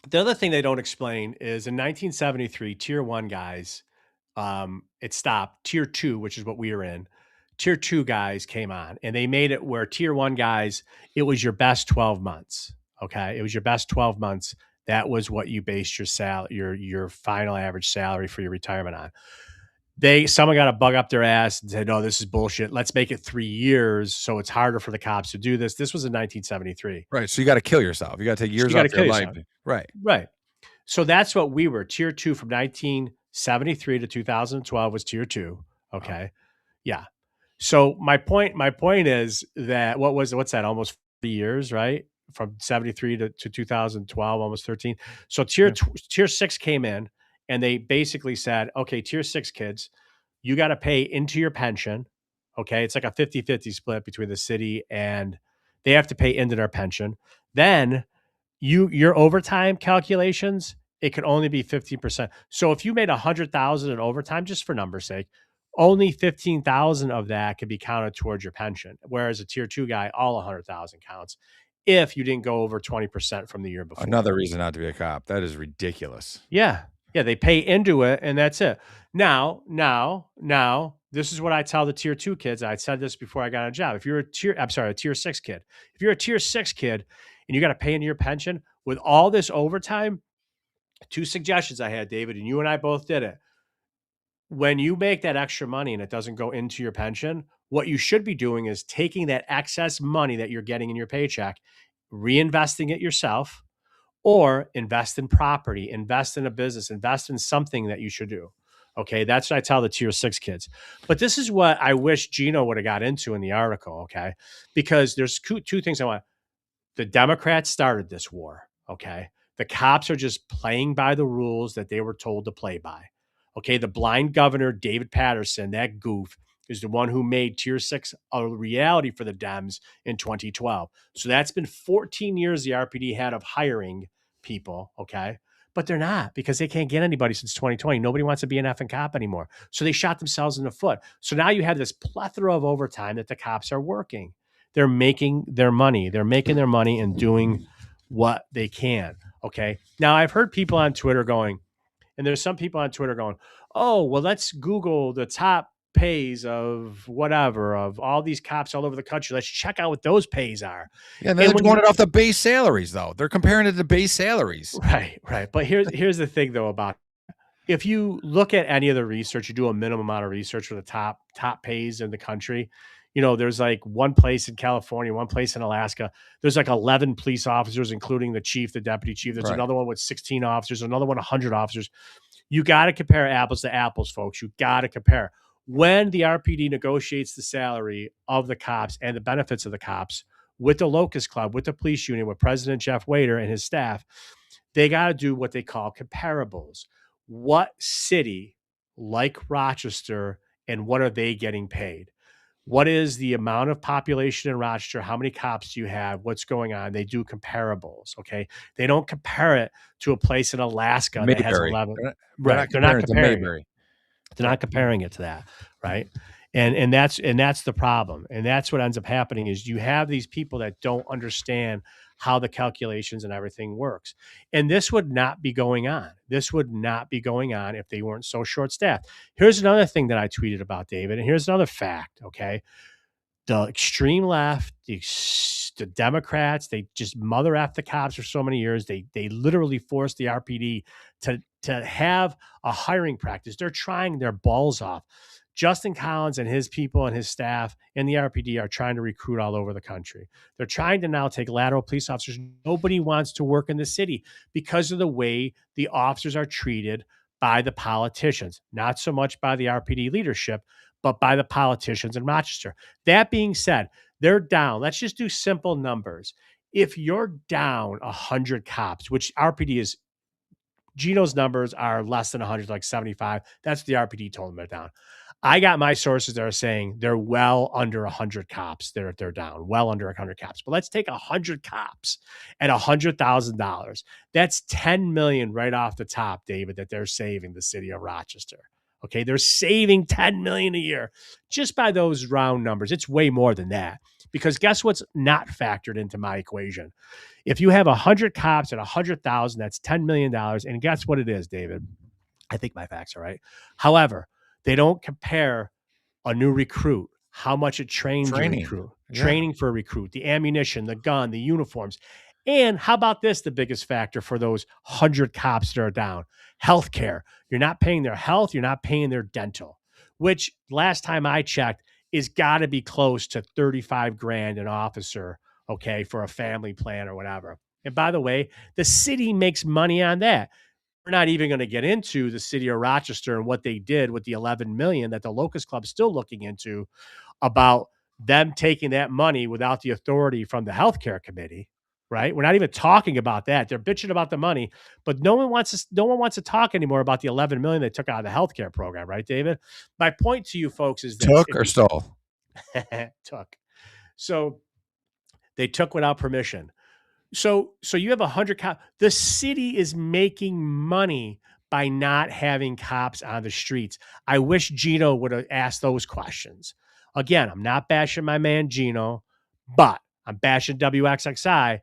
the other thing they don't explain is in 1973, tier 1 guys, it stopped. Tier 2, which is what we were in, tier 2 guys came on, and they made it where tier 1 guys, it was your best 12 months. Okay. It was your best 12 months. That was what you based your final average salary for your retirement on. Someone got a bug up their ass and said, no, this is bullshit. Let's make it 3 years. So it's harder for the cops to do this. This was in 1973. Right. So you got to kill yourself. You got to take years off your life. Right. Right. So that's what we were. Tier 2 from 1973 to 2012 was tier 2. Okay. Wow. Yeah. So my point is that what's that? Almost 3 years, right? From 73 to 2012, almost 13. So tier 6 came in, and they basically said, okay, tier 6 kids, you got to pay into your pension. Okay. It's like a 50-50 split between the city, and they have to pay into their pension. Then your overtime calculations, it could only be 15%. So if you made 100,000 in overtime, just for numbers sake, only 15,000 of that could be counted towards your pension. Whereas a tier 2 guy, all 100,000 counts if you didn't go over 20% from the year before. Another reason not to be a cop. That is ridiculous. Yeah. Yeah. They pay into it, and that's it. Now, this is what I tell the tier 2 kids. I said this before I got a job. If you're a tier 6 kid, if you're a tier 6 kid and you got to pay into your pension with all this overtime, 2 suggestions I had, David, and you and I both did it. When you make that extra money and it doesn't go into your pension, what you should be doing is taking that excess money that you're getting in your paycheck, reinvesting it yourself, or invest in property, invest in a business, invest in something that you should do. Okay. That's what I tell the tier 6 kids. But this is what I wish Gino would have got into in the article. Okay. Because there's two things I want. The Democrats started this war. Okay. The cops are just playing by the rules that they were told to play by. Okay. The blind governor, David Patterson, that goof, is the one who made tier 6 a reality for the Dems in 2012. So that's been 14 years the RPD had of hiring people. Okay. But they're not, because they can't get anybody since 2020. Nobody wants to be an effing cop anymore. So they shot themselves in the foot. So now you have this plethora of overtime that the cops are working. They're making their money. They're making their money and doing what they can. Okay. Now I've heard people on Twitter going, and there's some people on Twitter going, oh, well, let's Google the top pays of whatever, of all these cops all over the country. Let's check out what those pays are. Yeah, and they're doing it off the base salaries, though. They're comparing it to base salaries. Right. But here's the thing, though, about if you look at any of the research, you do a minimum amount of research for the top pays in the country. You know, there's like one place in California, one place in Alaska. There's like 11 police officers, including the chief, the deputy chief. There's another one with 16 officers, another one 100 officers. You got to compare apples to apples, folks. You got to compare. When the RPD negotiates the salary of the cops and the benefits of the cops with the Locust Club, with the police union, with President Jeff Wader and his staff, they got to do what they call comparables. What city like Rochester, and what are they getting paid? What is the amount of population in Rochester? How many cops do you have? What's going on? They do comparables. Okay. They don't compare it to a place in Alaska Mayberry. that has 11. Right. They're not comparing it. They're not comparing it to that. Right. And that's the problem. And that's what ends up happening is you have these people that don't understand how the calculations and everything works. And this would not be going on. This would not be going on if they weren't so short-staffed. Here's another thing that I tweeted about, David, and here's another fact, okay? The extreme left, the Democrats, they just mother F the cops for so many years. They literally forced the RPD to have a hiring practice. They're trying their balls off. Justin Collins and his people and his staff and the RPD are trying to recruit all over the country. They're trying to now take lateral police officers. Nobody wants to work in the city because of the way the officers are treated by the politicians, not so much by the RPD leadership, but by the politicians in Rochester. That being said, they're down. Let's just do simple numbers. If you're down 100 cops, which RPD is, Gino's numbers are less than 100, like 75. That's what the RPD told them they're down. I got my sources that are saying they're well under 100 cops. They're down, well under 100 cops. But let's take 100 cops at $100,000. That's $10 million right off the top, David, that they're saving the city of Rochester. Okay, they're saving $10 million a year just by those round numbers. It's way more than that, because guess what's not factored into my equation? If you have 100 cops at 100,000, that's $10 million. And guess what it is, David? I think my facts are right. However, they don't compare a new recruit how much it trains a Training. recruit, Yeah. training for a recruit, the ammunition, the gun, the uniforms. And how about this? The biggest factor for those 100 cops that are down, healthcare. You're not paying their health. You're not paying their dental, which last time I checked is got to be close to 35 grand an officer. Okay. For a family plan or whatever. And by the way, the city makes money on that. We're not even going to get into the city of Rochester and what they did with the 11 million that the Locust Club is still looking into about them taking that money without the authority from the healthcare committee, right? We're not even talking about that. They're bitching about the money, but no one wants to talk anymore about the 11 million they took out of the healthcare program, right, David? My point to you folks is this. Took or stole? Took. So they took without permission. So you have 100 cops. The city is making money by not having cops on the streets. I wish Gino would have asked those questions. Again, I'm not bashing my man Gino, but I'm bashing WXXI.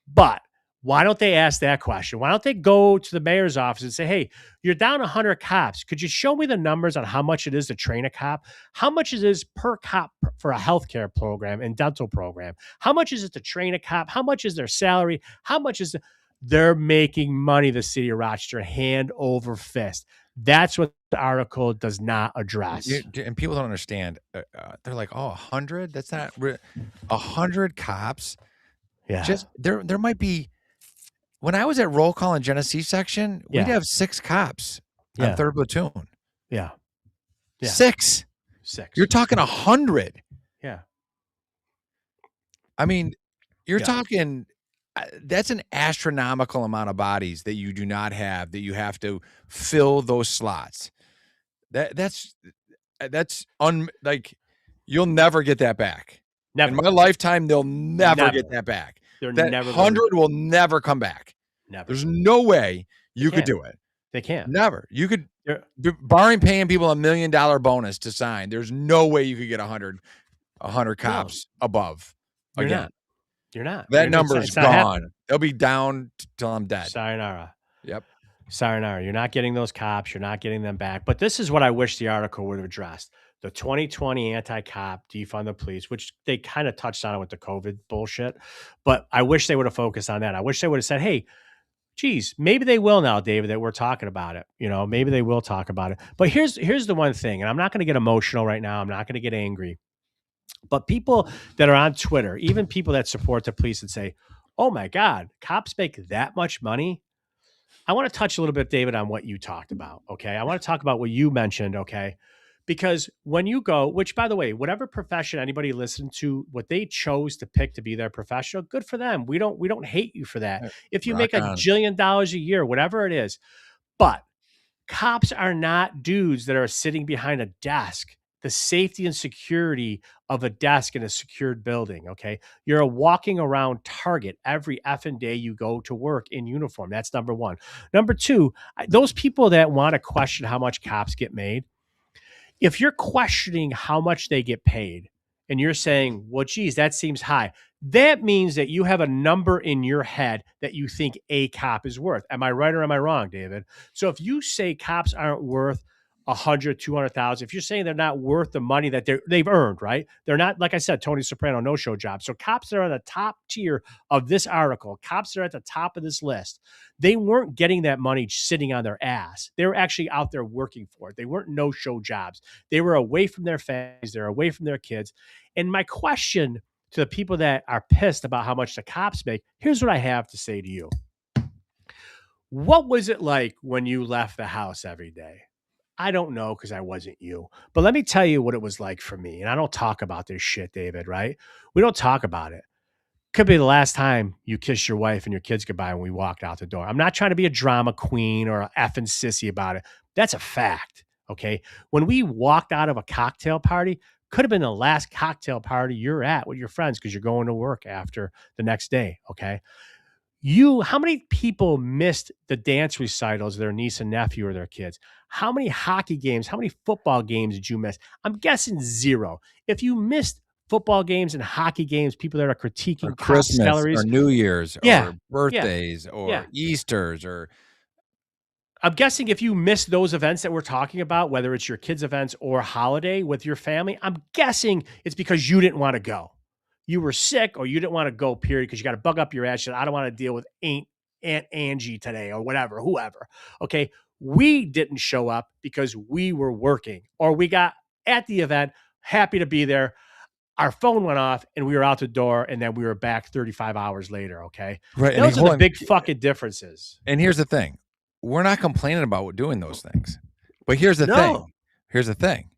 But why don't they ask that question? Why don't they go to the mayor's office and say, hey, you're down 100 cops. Could you show me the numbers on how much it is to train a cop? How much it is per cop for a healthcare program and dental program? How much is it to train a cop? How much is their salary? How much is they're making money, the city of Rochester, hand over fist. That's what the article does not address. And people don't understand. They're like, oh, 100? That's not 100 cops. Yeah. Just there might be. When I was at roll call in Genesee section, we'd have 6 cops on 3rd platoon. Yeah. 6. You're talking 100. Yeah. I mean, you're talking. That's an astronomical amount of bodies that you do not have, that you have to fill those slots. That's like you'll never get that back. Never. In my lifetime, they'll never get that back. That 100 will never come back. Never. There's no way you could do it. They can't. Never. You could, barring paying people $1 million bonus to sign, there's no way you could get 100 cops above. You're not. That number's gone. They'll be down till I'm dead. Sayonara. Yep. Sayonara. You're not getting those cops. You're not getting them back. But this is what I wish the article would have addressed. The 2020 anti-cop defund the police, which they kind of touched on it with the COVID bullshit. But I wish they would have focused on that. I wish they would have said, hey, geez, maybe they will now, David, that we're talking about it. You know, maybe they will talk about it. But here's the one thing, and I'm not going to get emotional right now. I'm not going to get angry. But people that are on Twitter, even people that support the police and say, oh my God, cops make that much money. I want to touch a little bit, David, on what you talked about. Okay. I want to talk about what you mentioned. Okay. Because when you go, which by the way, whatever profession anybody listened to, what they chose to pick to be their professional, good for them. We don't hate you for that. If you make $1 jillion a year, whatever it is, but cops are not dudes that are sitting behind a desk. The safety and security of a desk in a secured building. Okay. You're a walking around target every effing day you go to work in uniform. That's number one. Number two, those people that want to question how much cops get made, if you're questioning how much they get paid and you're saying, well, geez, that seems high, that means that you have a number in your head that you think a cop is worth. Am I right or am I wrong, David? So if you say cops aren't worth 100, 200,000, if you're saying they're not worth the money that they've earned, right? They're not, like I said, Tony Soprano, no-show job. So cops that are on the top tier of this article, cops that are at the top of this list, they weren't getting that money sitting on their ass. They were actually out there working for it. They weren't no-show jobs. They were away from their families. They're away from their kids. And my question to the people that are pissed about how much the cops make, here's what I have to say to you. What was it like when you left the house every day? I don't know because I wasn't you. But let me tell you what it was like for me. And I don't talk about this shit, David, right? We don't talk about it. Could be the last time you kissed your wife and your kids goodbye when we walked out the door. I'm not trying to be a drama queen or an effing sissy about it. That's a fact, okay? When we walked out of a cocktail party, could have been the last cocktail party you're at with your friends because you're going to work after the next day, okay? How many people missed the dance recitals of their niece and nephew or their kids? How many hockey games, how many football games did you miss? I'm guessing 0. If you missed football games and hockey games, people that are critiquing Christmas salaries, or New Year's or birthdays or Easters or I'm guessing if you miss those events that we're talking about, whether it's your kids' events or holiday with your family, I'm guessing it's because you didn't want to go. You were sick or you didn't want to go, period, because you got to bug up your ass. I don't want to deal with Aunt Angie today or whatever, whoever. Okay. We didn't show up because we were working or we got at the event, happy to be there. Our phone went off and we were out the door and then we were back 35 hours later. Okay. Right. Those are the big fucking differences. And here's the thing. We're not complaining about doing those things. But here's the thing. Here's the thing.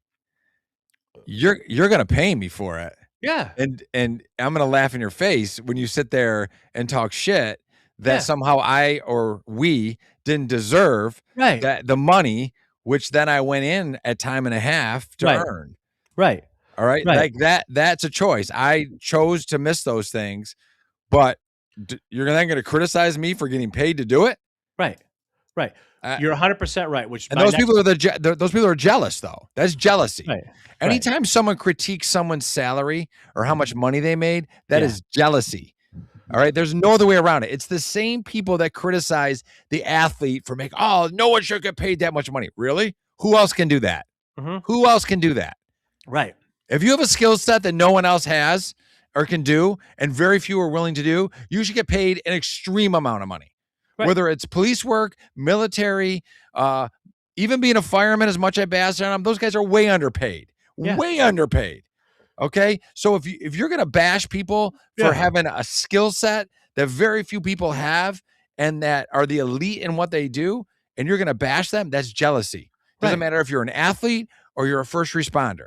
You're going to pay me for it. Yeah. And I'm going to laugh in your face when you sit there and talk shit that somehow I or we didn't deserve that the money, which then I went in at time and a half to earn. Right. All right. Like that's a choice. I chose to miss those things, but you're then going to criticize me for getting paid to do it. Right. Right. You're 100% right. Which and those people are those people are jealous though. That's jealousy. Right. Anytime someone critiques someone's salary or how much money they made, that is jealousy. All right. There's no other way around it. It's the same people that criticize the athlete for making, no one should get paid that much money. Really? Who else can do that? Mm-hmm. Who else can do that? Right. If you have a skill set that no one else has or can do, and very few are willing to do, you should get paid an extreme amount of money. Right. Whether it's police work, military, even being a fireman, as much I bash on them, those guys are way underpaid. Way underpaid. Okay. So if you're gonna bash people for having a skill set that very few people have and that are the elite in what they do, and you're gonna bash them, that's jealousy. Doesn't matter if you're an athlete or you're a first responder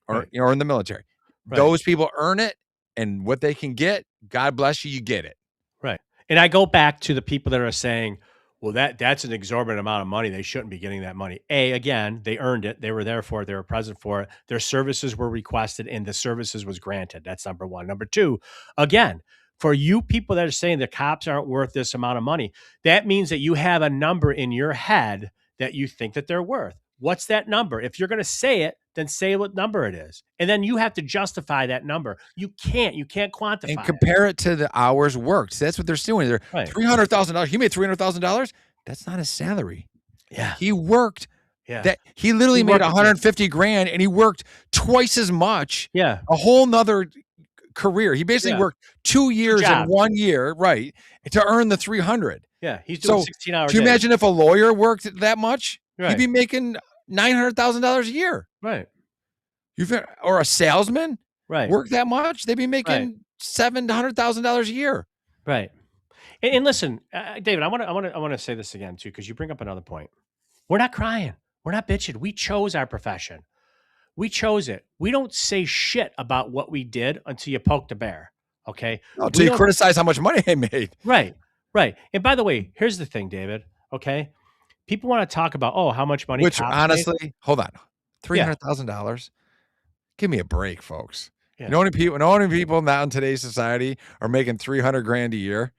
or or in the military. Those people earn it, and what they can get, God bless you, you get it. Right. And I go back to the people that are saying, well, that's an exorbitant amount of money. They shouldn't be getting that money. Again, they earned it. They were there for it. They were present for it. Their services were requested and the services was granted. That's number one. Number two, again, for you people that are saying the cops aren't worth this amount of money, that means that you have a number in your head that you think that they're worth. What's that number? If you're going to say it, then say what number it is. And then you have to justify that number. You can't quantify and compare it to the hours worked. So that's what they're doing. They're $300,000. He made $300,000. That's not his salary. Yeah. He worked. Yeah. That he literally made 150 grand and he worked twice as much. Yeah. A whole nother career. He basically worked 2 years in 1 year, to earn the 300. Yeah. He's doing 16 hours. Can you imagine if a lawyer worked that much? Right. He'd be making $900,000 a year. Right. Or a salesman work that much, they'd be making $700,000 a year. Right. And listen, David, I want to say this again too, because you bring up another point. We're not crying. We're not bitching. We chose our profession. We chose it. We don't say shit about what we did until you poke the bear. Okay. Until you criticize how much money I made. Right. Right. And by the way, here's the thing, David. Okay. People want to talk about, how much money. Which honestly, hold on. $300,000. Give me a break, folks. Yeah. You know how many people now in today's society are making $300,000 a year?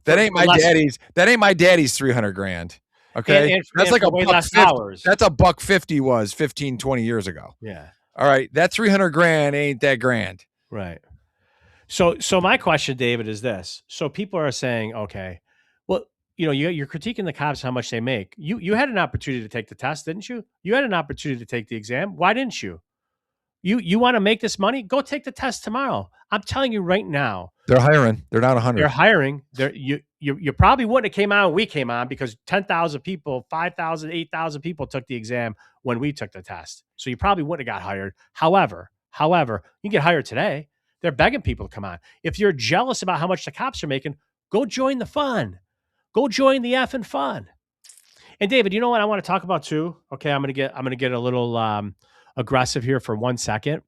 That ain't my daddy's. That ain't my daddy's $300,000. Okay. That's like $150. That's $150 was 15, 20 years ago. Yeah. All right. That $300,000 ain't that grand. Right. So my question, David, is this. So people are saying, okay, well, you're critiquing the cops, how much they make. You had an opportunity to take the test, didn't you? You had an opportunity to take the exam. Why didn't you? You want to make this money? Go take the test tomorrow. I'm telling you right now. They're hiring. They're not 100. They're hiring. You probably wouldn't have came on when we came on because 10,000 people, 5,000, 8,000 people took the exam when we took the test. So you probably wouldn't have got hired. However, you can get hired today. They're begging people to come on. If you're jealous about how much the cops are making, go join the fun. Go join the effing fun. And David, you know what I want to talk about too? Okay, I'm gonna get a little aggressive here for 1 second.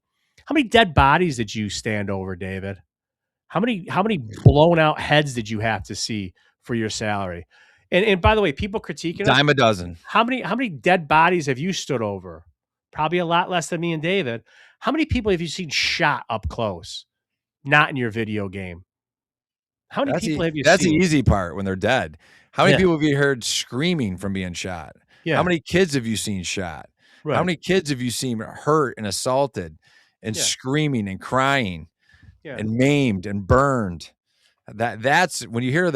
How many dead bodies did you stand over, David? How many blown out heads did you have to see for your salary? And by the way, people critiquing dime a dozen. How many dead bodies have you stood over? Probably a lot less than me and David. How many people have you seen shot up close? Not in your video game. How many people have you seen? That's the easy part when they're dead. How many people have you heard screaming from being shot? Yeah. How many kids have you seen shot? Right. How many kids have you seen hurt and assaulted and screaming and crying and maimed and burned? That's when you hear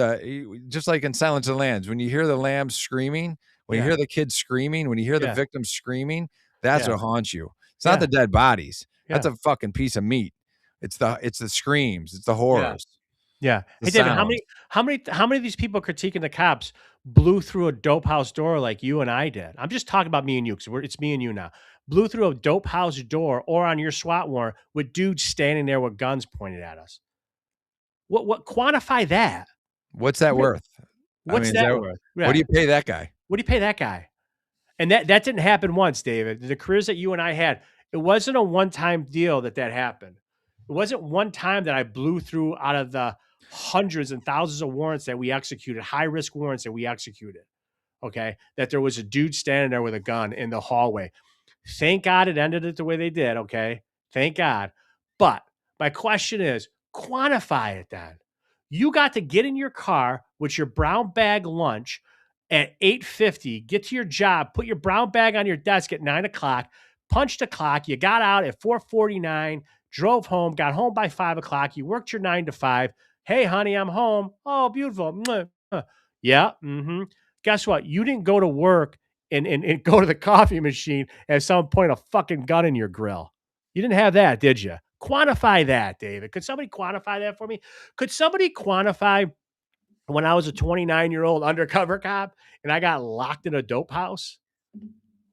just like in Silence of the Lambs, when you hear the lambs screaming When you hear the kids screaming, when you hear the victim screaming, that's what haunts you. It's not the dead bodies. That's a fucking piece of meat. It's the screams. It's the horrors. Yeah. The Hey, David, sounds. how many of these people critiquing the cops blew through a dope house door like you and I did? I'm just talking about me and you because it's me and you now. Blew through a dope house door or on your SWAT warrant with dudes standing there with guns pointed at us. What quantify that? What's that worth? What's that worth? Yeah. What do you pay that guy? What do you pay that guy? And that didn't happen once, David. The careers that you and I had, it wasn't a one-time deal that happened. It wasn't one time that I blew through out of the hundreds and thousands of warrants that we executed, high-risk warrants that we executed, okay, that there was a dude standing there with a gun in the hallway. Thank God it ended it the way they did, okay? Thank God. But my question is, quantify it then. You got to get in your car with your brown bag lunch at 8:50, get to your job, put your brown bag on your desk at 9 o'clock, punch the clock. You got out at 4:49, drove home, got home by 5 o'clock. You worked your 9 to 5. Hey, honey, I'm home. Oh, beautiful. Mwah. Yeah. Mm-hmm. Guess what? You didn't go to work and go to the coffee machine and someone point a fucking gun in your grill. You didn't have that, did you? Quantify that, David. Could somebody quantify that for me? Could somebody quantify when I was a 29-year-old undercover cop and I got locked in a dope house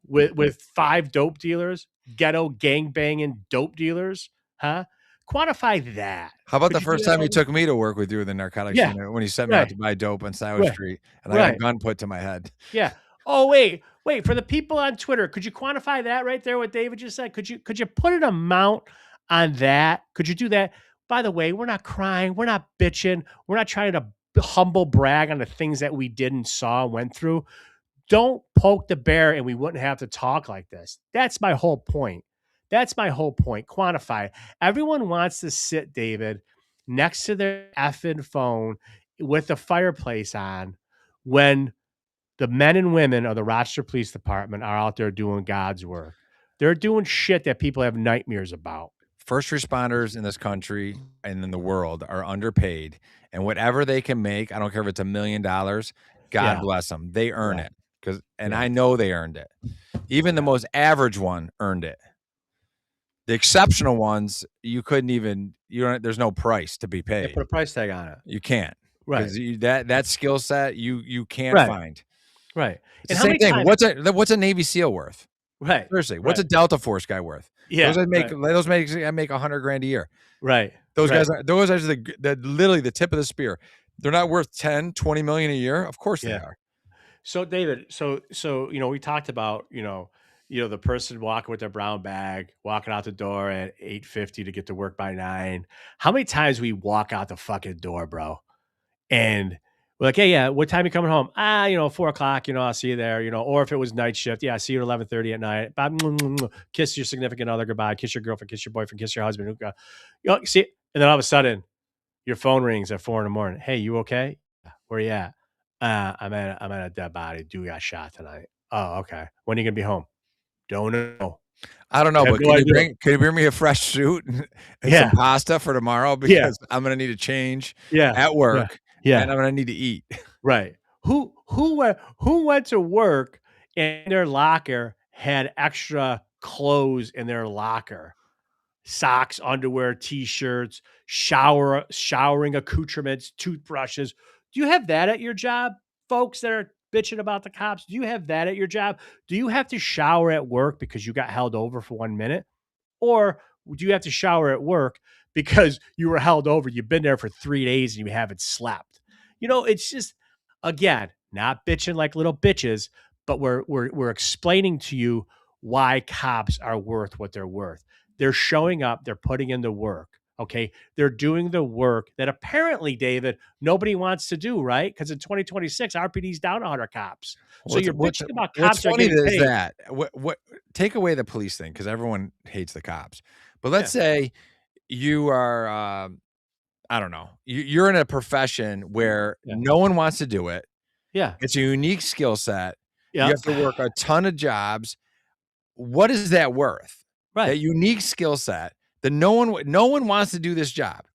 with 5 dope dealers, ghetto gangbanging dope dealers? Huh? Quantify that. How about the first time you took me to work with you in the narcotics unit when you sent me out to buy dope on Sauer Street and I got a gun put to my head? Yeah. Oh, wait. For the people on Twitter, could you quantify that right there, what David just said? Could you put an amount on that? Could you do that? By the way, we're not crying. We're not bitching. We're not trying to humble brag on the things that we did and saw and went through. Don't poke the bear and we wouldn't have to talk like this. That's my whole point. Quantify it. Everyone wants to sit, David, next to their effing phone with the fireplace on when the men and women of the Rochester Police Department are out there doing God's work. They're doing shit that people have nightmares about. First responders in this country and in the world are underpaid, and whatever they can make, I don't care if it's $1 million, God bless them. They earn it. I know they earned it. Even the most average one earned it. The exceptional ones, you couldn't even, there's no price to be paid. They put a price tag on it. You can't. Right. That skill set you can't find. Right. It's the same thing. What's a Navy SEAL worth? Right. Seriously. What's a Delta Force guy worth? Yeah. Those make $100,000 a year. Right. Those guys are literally the tip of the spear. They're not worth 10, 20 million a year. Of course they are. So David, so we talked about, the person walking with their brown bag, walking out the door at 8:50 to get to work by 9. How many times we walk out the fucking door, bro? And we're like, hey, what time are you coming home? 4 o'clock, I'll see you there, or if it was night shift, I see you at 11:30 at night. Kiss your significant other goodbye, kiss your girlfriend, kiss your boyfriend, kiss your husband. See, and then all of a sudden your phone rings at 4 a.m. Hey, you okay? Where you at? I'm at a dead body. Dude got shot tonight. Oh, okay. When are you gonna be home? Don't know. I don't know, but can you bring me a fresh suit and some pasta for tomorrow? Because I'm gonna need a change at work. Yeah. And I'm gonna need to eat. Right. Who went to work and their locker had extra clothes in their locker? Socks, underwear, t-shirts, showering accoutrements, toothbrushes. Do you have that at your job, folks that are bitching about the cops? Do you have that at your job? Do you have to shower at work because you got held over for 1 minute? Or do you have to shower at work because you were held over? You've been there for 3 days and you haven't slept. It's just, again, not bitching like little bitches, but we're explaining to you why cops are worth what they're worth. They're showing up, they're putting in the work. Okay. They're doing the work that apparently, David, nobody wants to do, right? Because in 2026, RPD's down 100 cops. So you're bitching about cops. What's funny is that take away the police thing, because everyone hates the cops. But let's say you are, I don't know, you're in a profession where no one wants to do it. Yeah. It's a unique skill set. You have to work a ton of jobs. What is that worth? Right. That unique skill set that no one wants to do this job.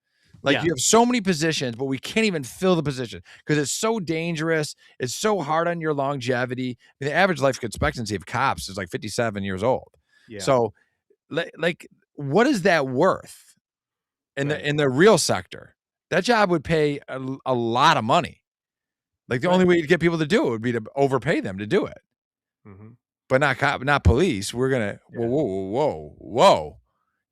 Like you have so many positions, but we can't even fill the position because it's so dangerous. It's so hard on your longevity. The average life expectancy of cops is like 57 years old. Yeah. So like what is that worth in the real sector? That job would pay a lot of money. Like the only way to get people to do it would be to overpay them to do it. But not police. We're gonna whoa.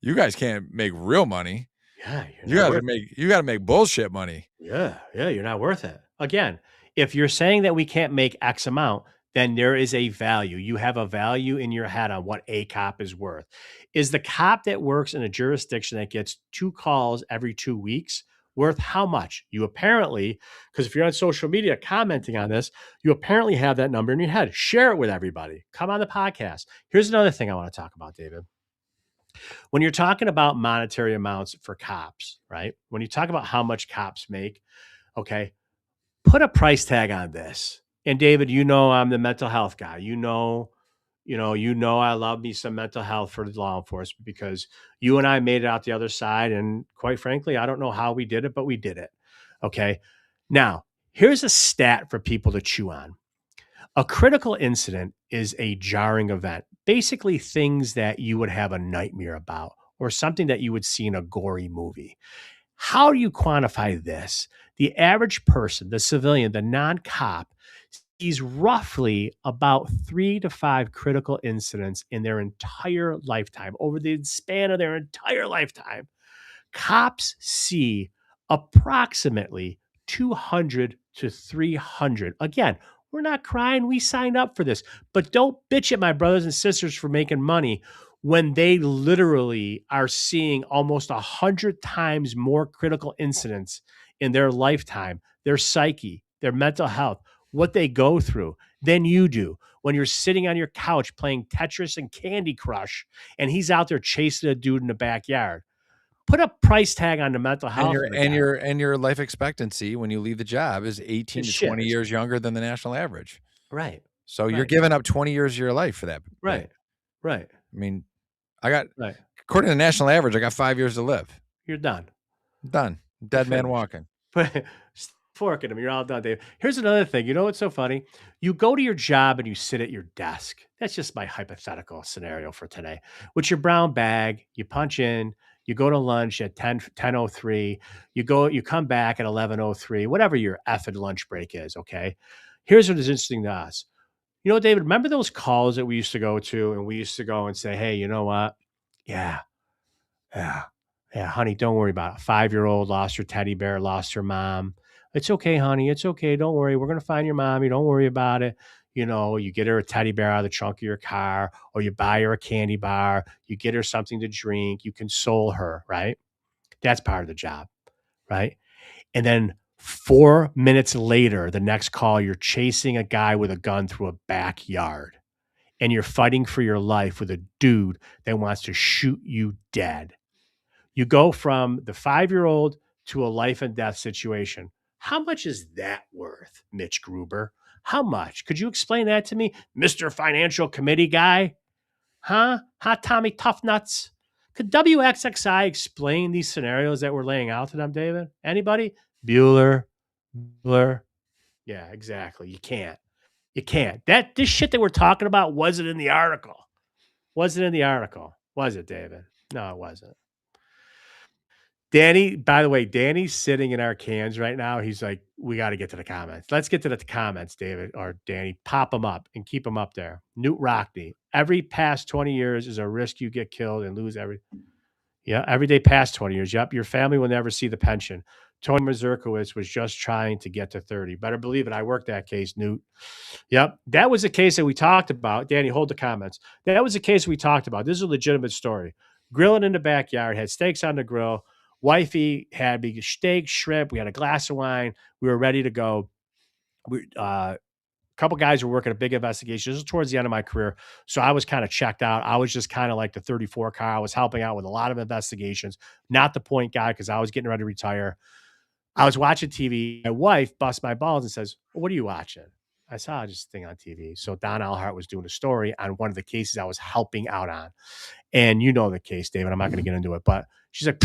You guys can't make real money. Yeah, you gotta make bullshit money. Yeah, you're not worth it. Again, if you're saying that we can't make X amount, then there is a value. You have a value in your head on what a cop is worth. Is the cop that works in a jurisdiction that gets 2 calls every 2 weeks worth how much? You apparently, because if you're on social media commenting on this, you apparently have that number in your head. Share it with everybody. Come on the podcast. Here's another thing I want to talk about, David. When you're talking about monetary amounts for cops, right? When you talk about how much cops make, okay, put a price tag on this. And David, I'm the mental health guy. I love me some mental health for law enforcement because you and I made it out the other side. And quite frankly, I don't know how we did it, but we did it. Okay. Now, here's a stat for people to chew on. A critical incident is a jarring event, basically things that you would have a nightmare about or something that you would see in a gory movie. How do you quantify this? The average person, the civilian, the non-cop, sees roughly about 3 to 5 critical incidents in their entire lifetime, over the span of their entire lifetime. Cops see approximately 200 to 300. Again, we're not crying. We signed up for this. But don't bitch at my brothers and sisters for making money when they literally are seeing almost 100 times more critical incidents in their lifetime, their psyche, their mental health, what they go through than you do when you're sitting on your couch playing Tetris and Candy Crush and he's out there chasing a dude in the backyard. Put a price tag on the mental health. And your life expectancy when you leave the job is 18 to 20 years younger than the national average. Right. So you're giving up 20 years of your life for that. Right. Right. I mean, according to the national average, I got 5 years to live. You're done. Done. Dead man walking. But fork at him. You're all done, Dave. Here's another thing. You know what's so funny? You go to your job and you sit at your desk. That's just my hypothetical scenario for today. With your brown bag, you punch in, you go to lunch at 10:03. You come back at 11:03, whatever your effing lunch break is, okay? Here's what is interesting to us. David, remember those calls that we used to go to and we used to go and say, hey, you know what? Yeah, honey, don't worry about it. 5-year-old lost her teddy bear, lost her mom. It's okay, honey. It's okay. Don't worry. We're going to find your mommy. Don't worry about it. You get her a teddy bear out of the trunk of your car, or you buy her a candy bar. You get her something to drink. You console her, right? That's part of the job, right? And then 4 minutes later, the next call, you're chasing a guy with a gun through a backyard and you're fighting for your life with a dude that wants to shoot you dead. You go from the 5-year-old to a life and death situation. How much is that worth, Mitch Gruber? How much? Could you explain that to me, Mr. Financial Committee guy? Huh, Tommy Toughnuts? Could WXXI explain these scenarios that we're laying out to them, David? Anybody? Bueller. Yeah, exactly. You can't. This shit that we're talking about wasn't in the article. Was it, David? No, it wasn't. Danny, by the way, Danny's sitting in our cans right now. He's like, we got to get to the comments. Let's get to the comments, David or Danny. Pop them up and keep them up there. Newt Rockney. Every past 20 years is a risk you get killed and lose everything. Yeah, every day past 20 years. Yep, your family will never see the pension. Tony Mazurkowitz was just trying to get to 30. Better believe it. I worked that case, Newt. Yep, that was a case that we talked about. Danny, hold the comments. That was a case we talked about. This is a legitimate story. Grilling in the backyard, had steaks on the grill. Wifey had big steak, shrimp. We had a glass of wine. We were ready to go. A couple guys were working a big investigation. This was towards the end of my career. So I was kind of checked out. I was just kind of like the 34 car. I was helping out with a lot of investigations, not the point guy because I was getting ready to retire. I was watching TV. My wife busts my balls and says, what are you watching? I saw this thing on TV. So Don Alhart was doing a story on one of the cases I was helping out on. And you know the case, David. I'm not going to get into it. But she's like,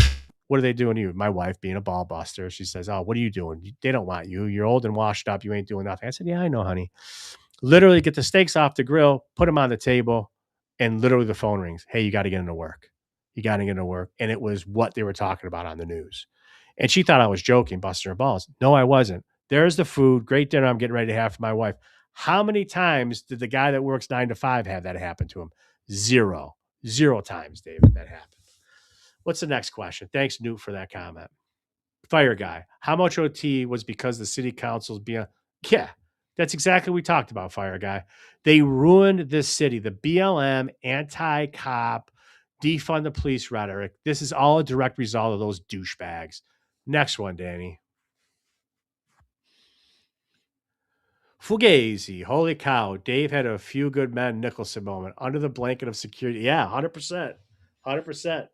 What are they doing to you? My wife, being a ball buster, she says, oh, what are you doing? They don't want you. You're old and washed up. You ain't doing nothing. I said, yeah, I know, honey. Literally get the steaks off the grill, put them on the table, and literally the phone rings. Hey, you got to get into work. You got to get into work. And it was what they were talking about on the news. And she thought I was joking, busting her balls. No, I wasn't. There's the food. Great dinner I'm getting ready to have for my wife. How many times did the guy that works 9 to 5 have that happen to him? Zero. 0 times, David, that happened. What's the next question? Thanks, Newt, for that comment. Fire guy. How much OT was because the city council's being... Yeah, that's exactly what we talked about, Fire guy. They ruined this city. The BLM, anti-cop, defund the police rhetoric. This is all a direct result of those douchebags. Next one, Danny. Fugazi. Holy cow. Dave had a few good men Nicholson moment. Under the blanket of security. Yeah, 100%. 100%.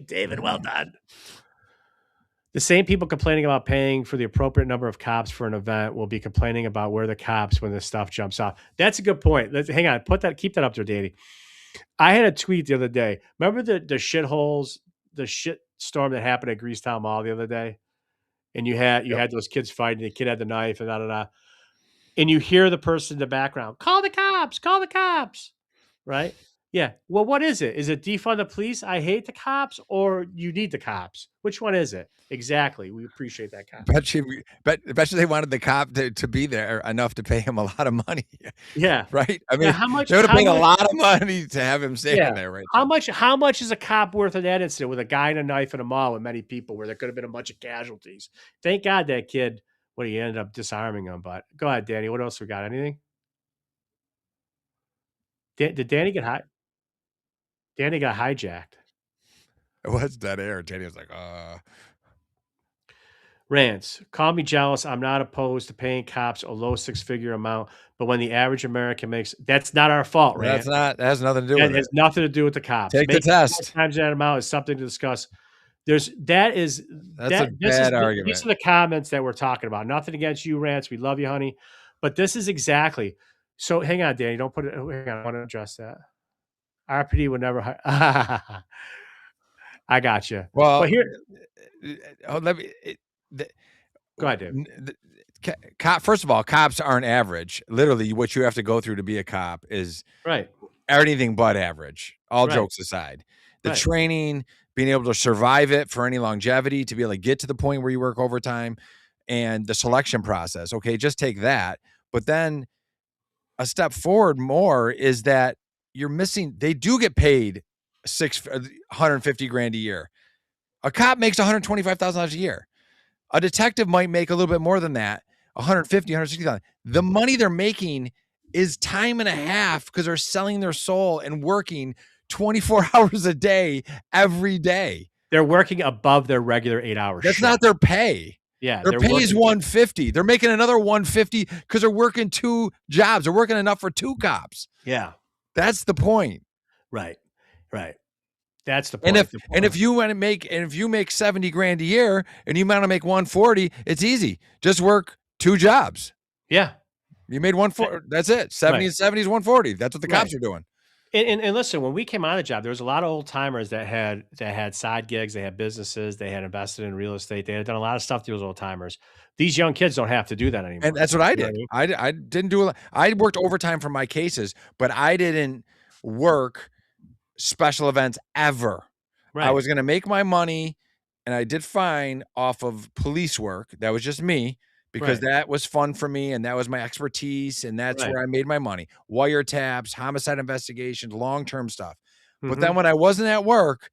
David, well done. The same people complaining about paying for the appropriate number of cops for an event will be complaining about where the cops when this stuff jumps off. That's a good point. Hang on. Keep that up there, Danny. I had a tweet the other day. Remember the shitholes, the shit storm that happened at Greasetown Mall the other day? And you had those kids fighting. The kid had the knife and da. And you hear the person in the background, call the cops, right? Yeah. Well, what is it? Is it defund the police? I hate the cops, or you need the cops? Which one is it? Exactly. We appreciate that comment. Bet you they wanted the cop to be there enough to pay him a lot of money. Yeah. Right. I mean, how much, they would have paid a lot of money to have him standing there, right? How much is a cop worth in that incident with a guy and a knife in a mall with many people where there could have been a bunch of casualties? Thank God that kid, he ended up disarming him. But go ahead, Danny. What else we got? Anything? Did Danny get high? Danny got hijacked. It was dead air. Danny was like, Rants. Call me jealous. I'm not opposed to paying cops a low 6-figure amount, but when the average American makes, that's not our fault, Rant. That has nothing to do with it. That has nothing to do with the cops. Take the test. Times that amount is something to discuss. That's a bad argument. These are the comments that we're talking about. Nothing against you, Rants. We love you, honey. But this is exactly. So hang on, Danny. Don't put it. Hang on. I want to address that. RPD would never. I got you. Well, but here. Let me. Go ahead, David. First of all, cops aren't average. Literally, what you have to go through to be a cop is right. Anything but average. All jokes aside, the training, being able to survive it for any longevity, to be able to get to the point where you work overtime, and the selection process. Okay, just take that. But then a step forward more is that you're missing. They do get paid $150,000 a year. A cop makes $125,000 a year. A detective might make a little bit more than that, 150, 160,000. The money they're making is time and a half because they're selling their soul and working 24 hours a day, every day. They're working above their regular 8-hour shift. That's not their pay. Yeah. Their pay is $150. They're making another $150 because they're working 2 jobs. They're working enough for 2 cops. That's the point. Right. That's the point. And if you want to make, $70,000 a year and you want to make 140, it's easy. Just work 2 jobs. Yeah. You made 140. That's it. 70 and 70 is 140. That's what the cops are doing. And listen, when we came out of the job, there was a lot of old timers that had side gigs, they had businesses, they had invested in real estate, they had done a lot of stuff to those old timers. These young kids don't have to do that anymore. And that's what I did. I didn't do a lot. I worked overtime for my cases, but I didn't work special events ever. I was going to make my money, and I did fine off of police work. That was just me, because that was fun for me, and that was my expertise, and that's where I made my money. Wiretaps, homicide investigations, long-term stuff. But then when I wasn't at work,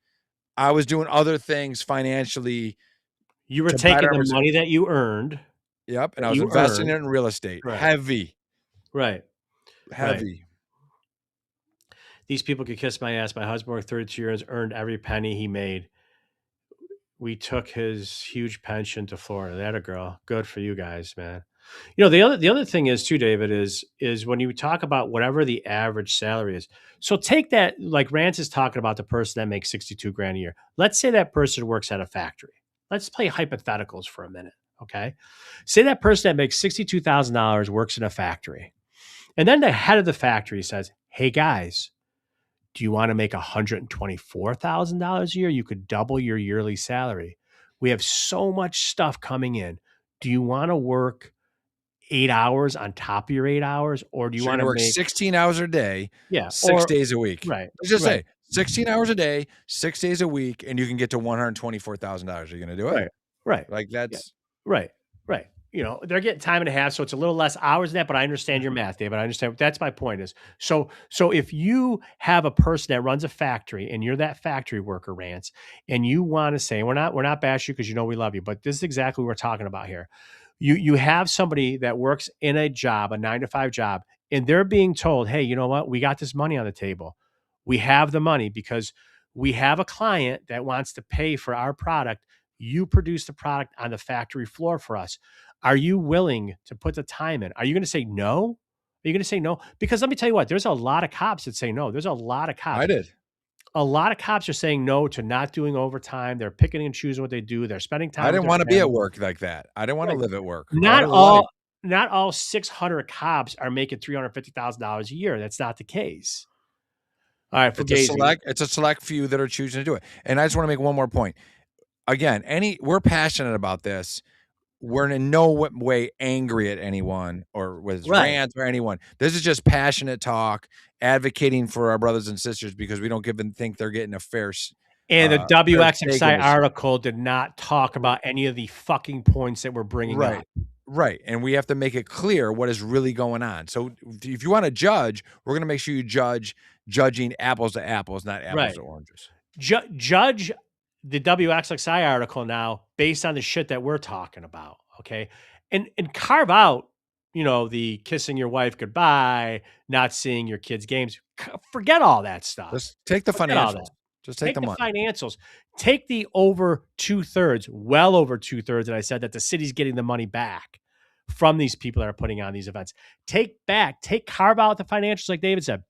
I was doing other things financially. You were taking the money that you earned. Yep, and I was investing in real estate. Heavy. Heavy. These people could kiss my ass. My husband worked 32 years, earned every penny he made. We took his huge pension to Florida. That a girl. Good for you guys, man. You know, the other thing is too, David, is when you talk about whatever the average salary is. So take that, like Rance is talking about the person that makes $62,000 a year. Let's say that person works at a factory. Let's play hypotheticals for a minute. Okay. Say that person that makes $62,000 works in a factory. And then the head of the factory says, hey guys, Do you want to make $124,000 a year? You could double your yearly salary. We have so much stuff coming in. Do you want to work 8 hours on top of your 8 hours, or do you So you're want gonna to work make 16 hours a day, yeah, 6 or days a week. right, Let's just right, say 16 hours a day, 6 days a week, and you can get to $124,000. Are you gonna do it? right, right, Like yeah, that's right, right. You know, they're getting time and a half, so it's a little less hours than that, but I understand your math, David. I understand. That's my point is, so if you have a person that runs a factory and you're that factory worker, Rance, and you want to say, we're not bashing you because you know we love you, but this is exactly what we're talking about here. You have somebody that works in a job, a 9 to 5 job, and they're being told, hey, you know what? We got this money on the table. We have the money because we have a client that wants to pay for our product. You produce the product on the factory floor for us. Are you willing to put the time in? Are you going to say no? Are you going to say no? Because let me tell you what, there's a lot of cops that say no. There's a lot of I cops. did. A lot of cops are saying no to not doing overtime. They're picking and choosing what they do. They're spending I time with didn't their want to be family. at work like that. I didn't want to Right. live at work. I Not wanted a life. all 600 cops are making $350,000 a year. That's not the case. All right, Fugazi. It's a select few that are choosing to do it. And I just want to make one more point. Again, we're passionate about this. We're in no way angry at anyone or with Right. rants or anyone. This is just passionate talk, advocating for our brothers and sisters because we don't think they're getting a fair And the fair stake in WXXI this. article did not talk about any of the fucking points that we're bringing up. Right. And we have to make it clear what is really going on. So if you want to judge, we're going to make sure you judging apples to apples, not apples to oranges. Judge the WXXI article now based on the shit that we're talking about, okay? And carve out, the kissing your wife goodbye, not seeing your kids' games. Forget all that stuff. Just take the Forget all financials. that. Just take the money. Financials. Take the over 2/3, well over 2/3 that I said that the city's getting the money back from these people that are putting on these events. Carve out the financials like David said.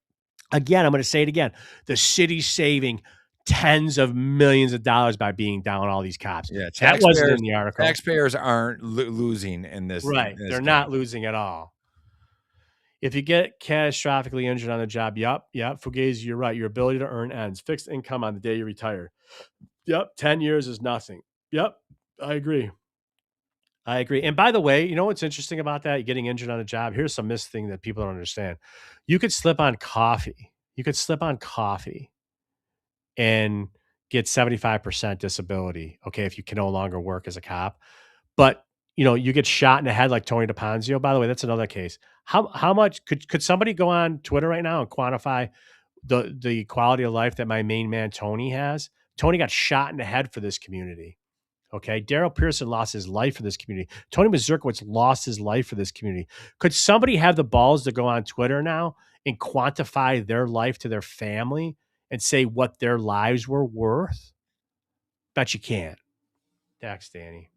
Again, I'm going to say it again. The city's saving tens of millions of dollars by being down all these cops. Yeah, That wasn't in the article. Taxpayers aren't losing in this. Right. They're not losing at all. If you get catastrophically injured on the job, yep, Fugazi, you're right. Your ability to earn ends. Fixed income on the day you retire. Yep, 10 years is nothing. Yep, I agree. And by the way, you know what's interesting about that? Getting injured on a job. Here's some missed thing that people don't understand. You could slip on coffee. And get 75% disability, okay, if you can no longer work as a cop. But, you get shot in the head like Tony DePonzio. By the way, that's another case. How much could somebody go on Twitter right now and quantify the quality of life that my main man Tony has? Tony got shot in the head for this community. Okay. Daryl Pearson lost his life for this community. Tony Mazurkowitz lost his life for this community. Could somebody have the balls to go on Twitter now and quantify their life to their family and say what their lives were worth? Bet you can't. Dax Danny.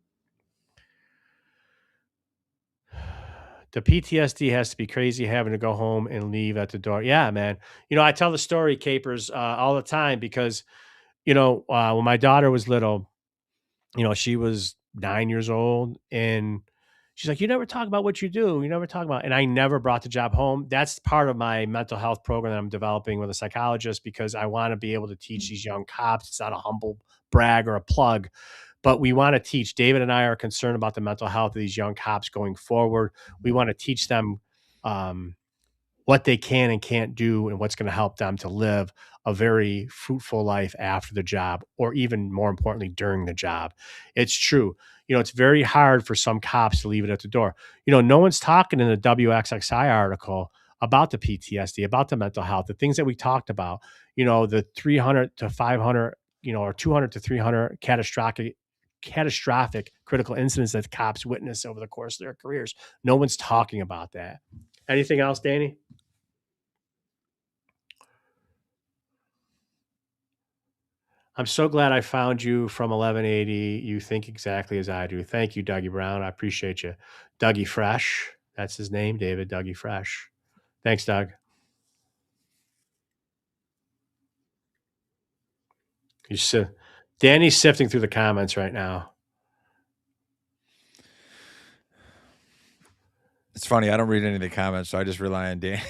The PTSD has to be crazy having to go home and leave at the door. Yeah, man. I tell the story, Capers, all the time because, when my daughter was little, she was 9 years old and she's like, you never talk about what you do. You never talk about, and I never brought the job home. That's part of my mental health program that I'm developing with a psychologist because I want to be able to teach these young cops. It's not a humble brag or a plug, but we want to teach. David and I are concerned about the mental health of these young cops going forward. We want to teach them, what they can and can't do and what's going to help them to live a very fruitful life after the job, or even more importantly, during the job. It's true. It's very hard for some cops to leave it at the door. No one's talking in the WXXI article about the PTSD, about the mental health, the things that we talked about, the 300 to 500, or 200 to 300 catastrophic critical incidents that cops witness over the course of their careers. No one's talking about that. Anything else, Danny? I'm so glad I found you from 1180. You think exactly as I do. Thank you, Dougie Brown. I appreciate you. Dougie Fresh. That's his name, David. Dougie Fresh. Thanks, Doug. Danny's sifting through the comments right now. It's funny. I don't read any of the comments, so I just rely on Dan.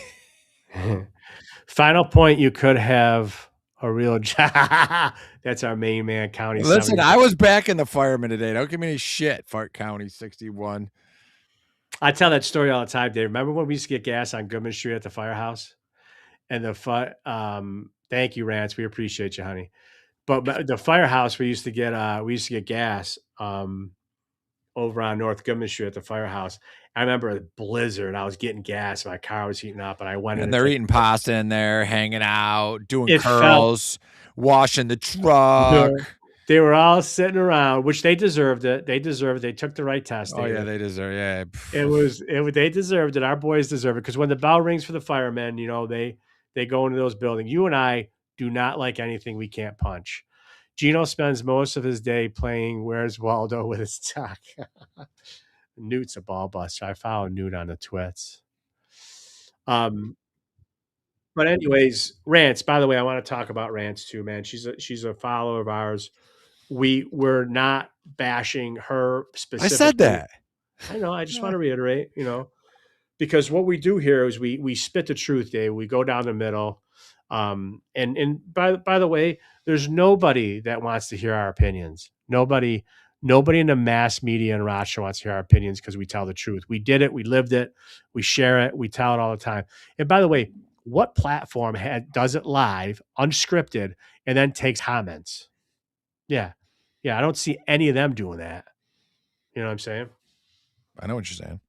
Final point, you could have a real job. That's our main man, County Listen, 70. I was back in the fireman today. Don't give me any shit, Fart County 61. I tell that story all the time, Dave. Remember when we used to get gas on Goodman Street at the firehouse? And thank you, Rance. We appreciate you, honey. But the firehouse, we used to get gas over on North Goodman Street at the firehouse. I remember a blizzard. I was getting gas. My car was heating up, and I went in. And they're eating pasta in there, hanging out, doing It curls, washing the truck. They were all sitting around, which they deserved it. They deserved it. They took the right test. Oh, yeah, they deserve it. Yeah. They deserved it. Our boys deserve it. Because when the bell rings for the firemen, they go into those buildings. You and I do not like anything we can't punch. Gino spends most of his day playing Where's Waldo with his tuck. Newt's a ball buster. I follow Newt on the twits. But anyways, Rance, by the way, I want to talk about Rance too, man. She's a follower of ours. We're not bashing her specifically. I said that. I know. I just want to reiterate, because what we do here is we spit the truth, Dave. We go down the middle. And by the way, there's nobody that wants to hear our opinions. Nobody in the mass media in Rochester wants to hear our opinions because we tell the truth. We did it. We lived it. We share it. We tell it all the time. And by the way, what platform does it live, unscripted, and then takes comments? Yeah. I don't see any of them doing that. You know what I'm saying? I know what you're saying.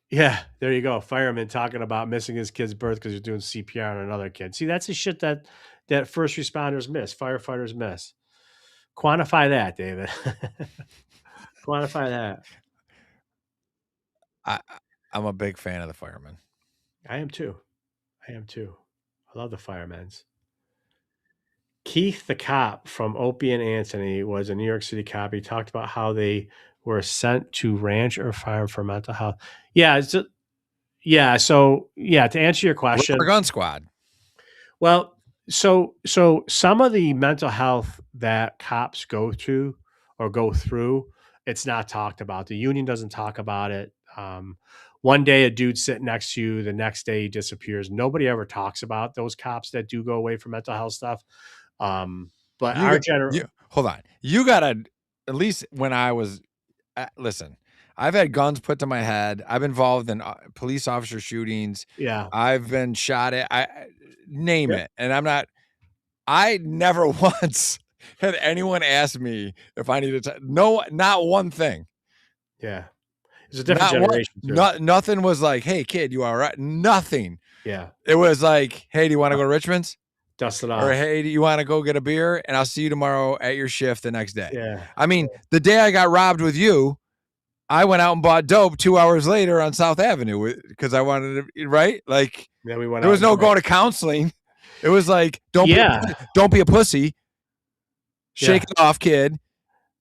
Yeah, there you go. Fireman talking about missing his kid's birth because he's doing CPR on another kid. See, that's the shit that first responders miss, firefighters miss. Quantify that, David. Quantify that. I'm a big fan of the firemen. I am too. I love the firemen's. Keith, the cop from Opie and Anthony, was a New York City cop. He talked about how they were sent to ranch or farm for mental health. Yeah. So, to answer your question. Rubber Gun Squad. Well, so some of the mental health that cops go through, it's not talked about. The union doesn't talk about it. One day a dude's sitting next to you, the next day he disappears. Nobody ever talks about those cops that do go away for mental health stuff. But hold on. You gotta, at least when I was, listen, I've had guns put to my head. I've been involved in police officer shootings. Yeah. I've been shot at. Name it. And I never once had anyone ask me if I needed to. No, not one thing. Yeah. It's a different generation. Nothing was like, hey, kid, you all right? Nothing. Yeah. It was like, hey, do you want to go to Richmond's? Dust it off. Or, hey, do you want to go get a beer? And I'll see you tomorrow at your shift the next day. Yeah. I mean, the day I got robbed with you, I went out and bought dope 2 hours later on South Avenue because I wanted to, right? Like, then we went there was no going to counseling. It was like, don't be a pussy. Shake it off, kid.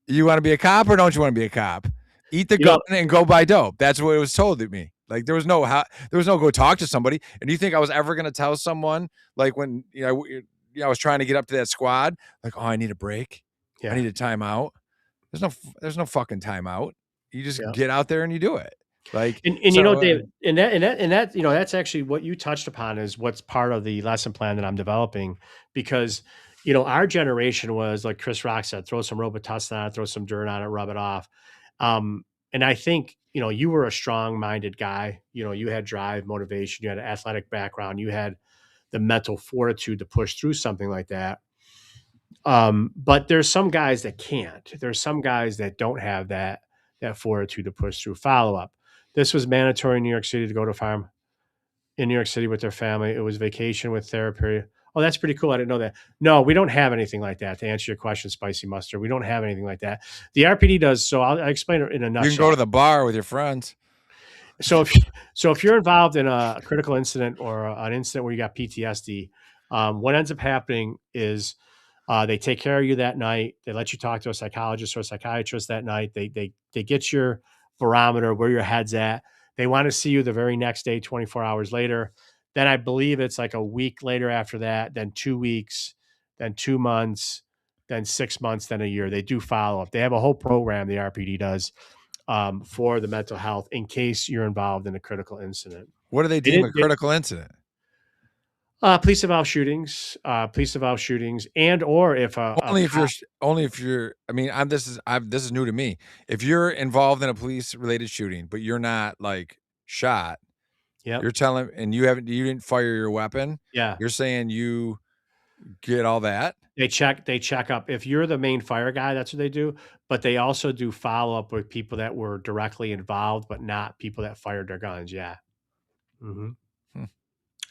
You want to be a cop or don't you want to be a cop? Eat the gun and go buy dope. That's what it was told to me. Like there was no go talk to somebody. And do you think I was ever going to tell someone like when I was trying to get up to that squad, like, oh, I need a break. Yeah. I need a timeout. There's no fucking timeout. You just get out there and you do it. Like, and Dave, and that, that's actually what you touched upon is what's part of the lesson plan that I'm developing, because, our generation was like Chris Rock said, throw some Robitussin on it, throw some dirt on it, rub it off. And I think, you were a strong-minded guy. You had drive, motivation, you had an athletic background, you had the mental fortitude to push through something like that. But there's some guys that can't. There's some guys that don't have that fortitude to push through. Follow-up. This was mandatory in New York City to go to farm in New York City with their family. It was vacation with therapy. Oh, that's pretty cool. I didn't know that. No, we don't have anything like that. To answer your question, Spicy Mustard, we don't have anything like that. The RPD does. So I'll explain it in a nutshell. You can go to the bar with your friends. So if you're involved in a critical incident or an incident where you got PTSD, what ends up happening is they take care of you that night. They let you talk to a psychologist or a psychiatrist that night. They get your barometer, where your head's at. They want to see you the very next day, 24 hours later. Then I believe it's like a week later after that, then 2 weeks, then 2 months, then 6 months, then a year. They do follow up. They have a whole program, the RPD does, for the mental health in case you're involved in a critical incident. What do they deem a critical incident? Police involved shootings, and or if Only if you're only if you're I mean, this is new to me. If you're involved in a police related shooting, but you're not like shot, yep, you're telling and you didn't fire your weapon, yeah, you're saying you get all that? they check up. If you're the main fire guy, that's what they do. But they also do follow up with people that were directly involved, but not people that fired their guns. Yeah. Hmm. Hmm.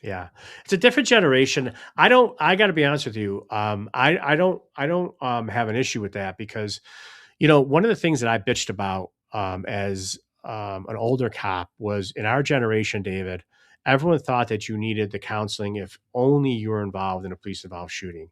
Yeah, it's a different generation. I got to be honest with you. I don't have an issue with that because, one of the things that I bitched about as an older cop was in our generation, David. Everyone thought that you needed the counseling if only you were involved in a police involved shooting.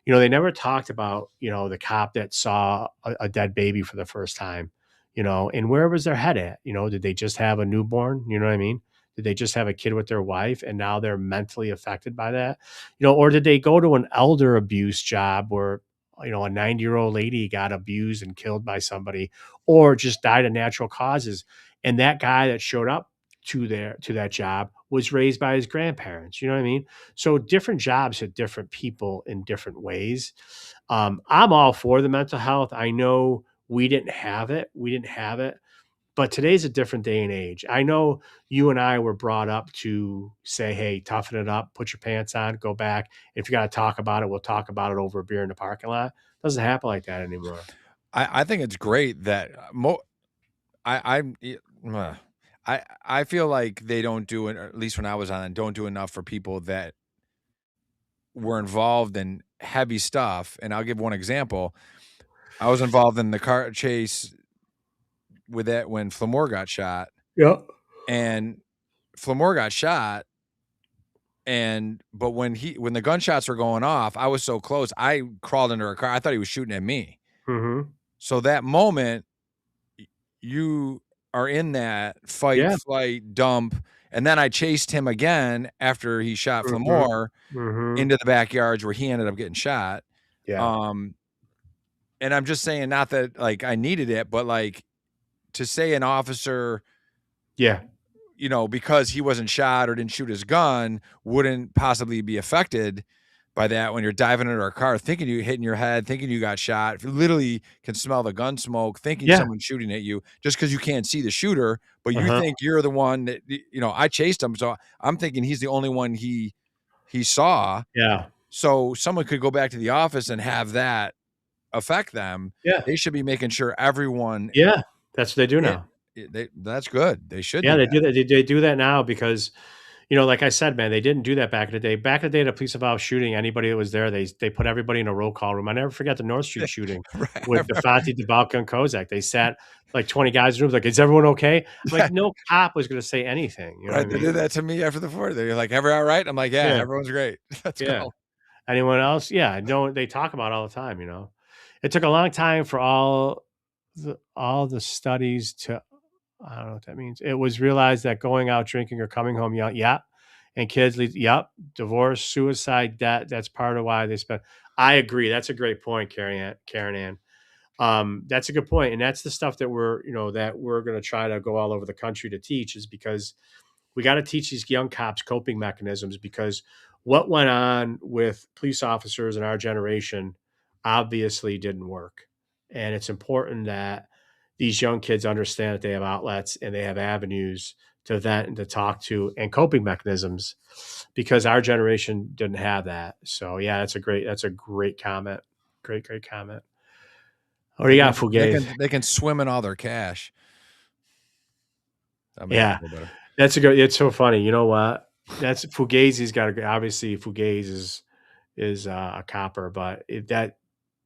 They never talked about the cop that saw a dead baby for the first time. And where was their head at? Did they just have a newborn? You know what I mean? Did they just have a kid with their wife and now they're mentally affected by that? Or did they go to an elder abuse job where, a 90-year-old lady got abused and killed by somebody or just died of natural causes? And that guy that showed up to that job was raised by his grandparents. You know what I mean? So different jobs hit different people in different ways. I'm all for the mental health. I know we didn't have it. But today's a different day and age. I know you and I were brought up to say, hey, toughen it up, put your pants on, go back. If you got to talk about it, we'll talk about it over a beer in the parking lot. Doesn't happen like that anymore. I think it's great that I I feel like they don't do it, or at least when I was on, don't do enough for people that were involved in heavy stuff. And I'll give one example. I was involved in the car chase with that when Flamore got shot, Yeah. and Flamore got shot. But when the gunshots were going off, I was so close. I crawled into a car. I thought he was shooting at me. Mm-hmm. So that moment, you are in that fight, Yeah. flight, dump. And then I chased him again after he shot Mm-hmm. Flamore Mm-hmm. into the backyards where he ended up getting shot. Yeah. And I'm just saying, not that like I needed it, but like to say an officer, Yeah. Because he wasn't shot or didn't shoot his gun, wouldn't possibly be affected by that when you're diving into a car, thinking you hitting your head, thinking you got shot, literally can smell the gun smoke, thinking Yeah. someone's shooting at you just because you can't see the shooter, but you Uh-huh. think you're the one that, I chased him. So I'm thinking he's the only one he saw. Yeah. So someone could go back to the office and have that affect them. Yeah. They should be making sure everyone. Yeah. That's what they do now. That's good. They should. Yeah, do they that. do that. They do that now because, like I said, man, they didn't do that back in the day. Back in the day, the police involved shooting, anybody that was there, they put everybody in a roll call room. I never forget the North Street shooting Right. with Defanti, DeBalca, and Kozak. They sat like 20 guys in the room, like, is everyone okay? I'm like, no cop was going to say anything. You know Right. what I They mean? did that to me after the 4th. They're like, "Everyone all right?" I'm like, "Yeah, Yeah. everyone's great. Let's Yeah. go." Anyone else? Yeah. No, they talk about it all the time. It took a long time for all the studies to, I don't know what that means. It was realized that going out drinking or coming home young, yeah, and kids leave, yep, divorce, suicide, debt. That's part of why they spend. I agree. That's a great point, Karen Ann. That's a good point, and that's the stuff that we're going to try to go all over the country to teach, is because we got to teach these young cops coping mechanisms, because what went on with police officers in our generation obviously didn't work. And it's important that these young kids understand that they have outlets and they have avenues to vent and to talk to and coping mechanisms, because our generation didn't have that. So yeah, that's a great comment. Great comment. What do you got, Fugazi? They can swim in all their cash. Yeah, it's so funny. You know what? That's Fugazi's got a, obviously Fugazi is a copper, but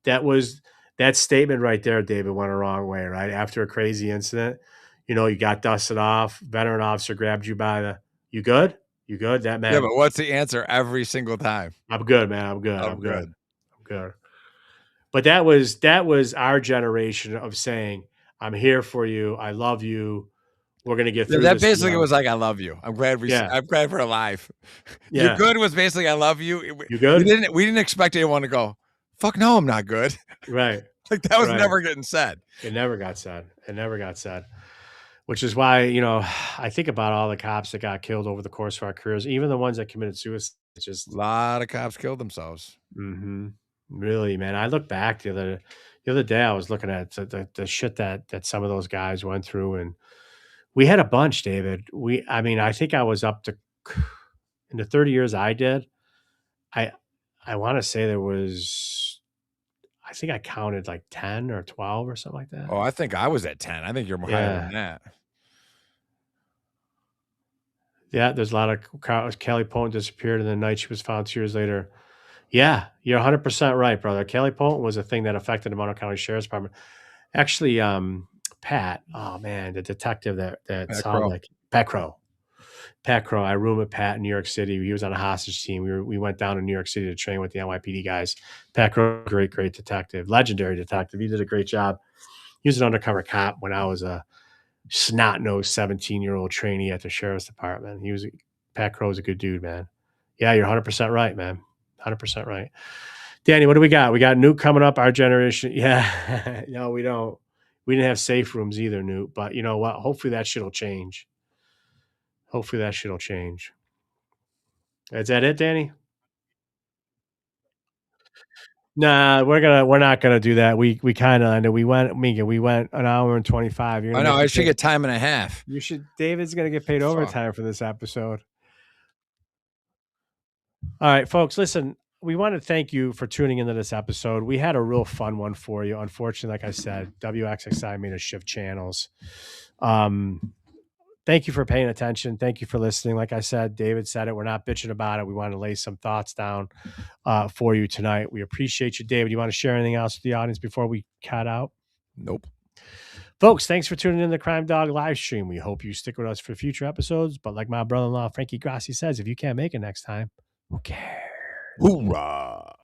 that statement right there, David, went a wrong way, right? After a crazy incident, you got dusted off, veteran officer grabbed you by the, you good? You good? That Yeah, man, but what's the answer every single time? I'm good, man. I'm good. I'm I'm good. good. I'm good. But that was our generation of saying, I'm here for you. I love you. We're gonna get through That this basically together. was like, "I love you. I'm glad Yeah. we're alive." You're Yeah. good was basically, "I love you." You good? We didn't expect anyone to go, "Fuck no, I'm not good." Right. Like that was Right. never getting said. It never got said. Which is why, I think about all the cops that got killed over the course of our careers, even the ones that committed suicide. It's just a lot of cops killed themselves. Really, man. I look back the other day. I was looking at the shit that some of those guys went through, and we had a bunch, David. I think I was up to in the 30 years I did. I want to say there was. I think I counted like 10 or 12 or something like that. Oh, I think I was at 10. I think you're higher than that. Yeah, there's a lot of Kelly Potent disappeared, and the night she was found 2 years later. Yeah, you're 100% right, brother. Kelly Potent was a thing that affected the Monroe County Sheriff's Department. Actually, Pat, oh man, the detective that sounded like Pat Crow. Pat Crow. I roomed with Pat in New York City. He was on a hostage team. We went down to New York City to train with the NYPD guys. Pat Crow, great detective, legendary detective. He did a great job. He was an undercover cop when I was a snot-nosed 17-year-old trainee at the sheriff's department. Pat Crow was a good dude, man. Yeah, you're 100% right, man. 100% right. Danny, what do we got? We got Newt coming up, our generation. Yeah. No, we don't. We didn't have safe rooms either, Newt. But you know what? Hopefully that shit will change. Is that it, Danny? Nah, we're not gonna do that. We kind of ended. We went an hour and 25. I know. I should get time and a half. You should. David's gonna get paid overtime for this episode. All right, folks, listen, we want to thank you for tuning into this episode. We had a real fun one for you. Unfortunately, like I said, WXXI made us shift channels. Thank you for paying attention. Thank you for listening. Like I said, David said it. We're not bitching about it. We want to lay some thoughts down for you tonight. We appreciate you, David. You want to share anything else with the audience before we cut out? Nope. Folks, thanks for tuning in to the Crime Dog live stream. We hope you stick with us for future episodes. But like my brother-in-law, Frankie Grassi, says, if you can't make it next time, who cares? Hoorah.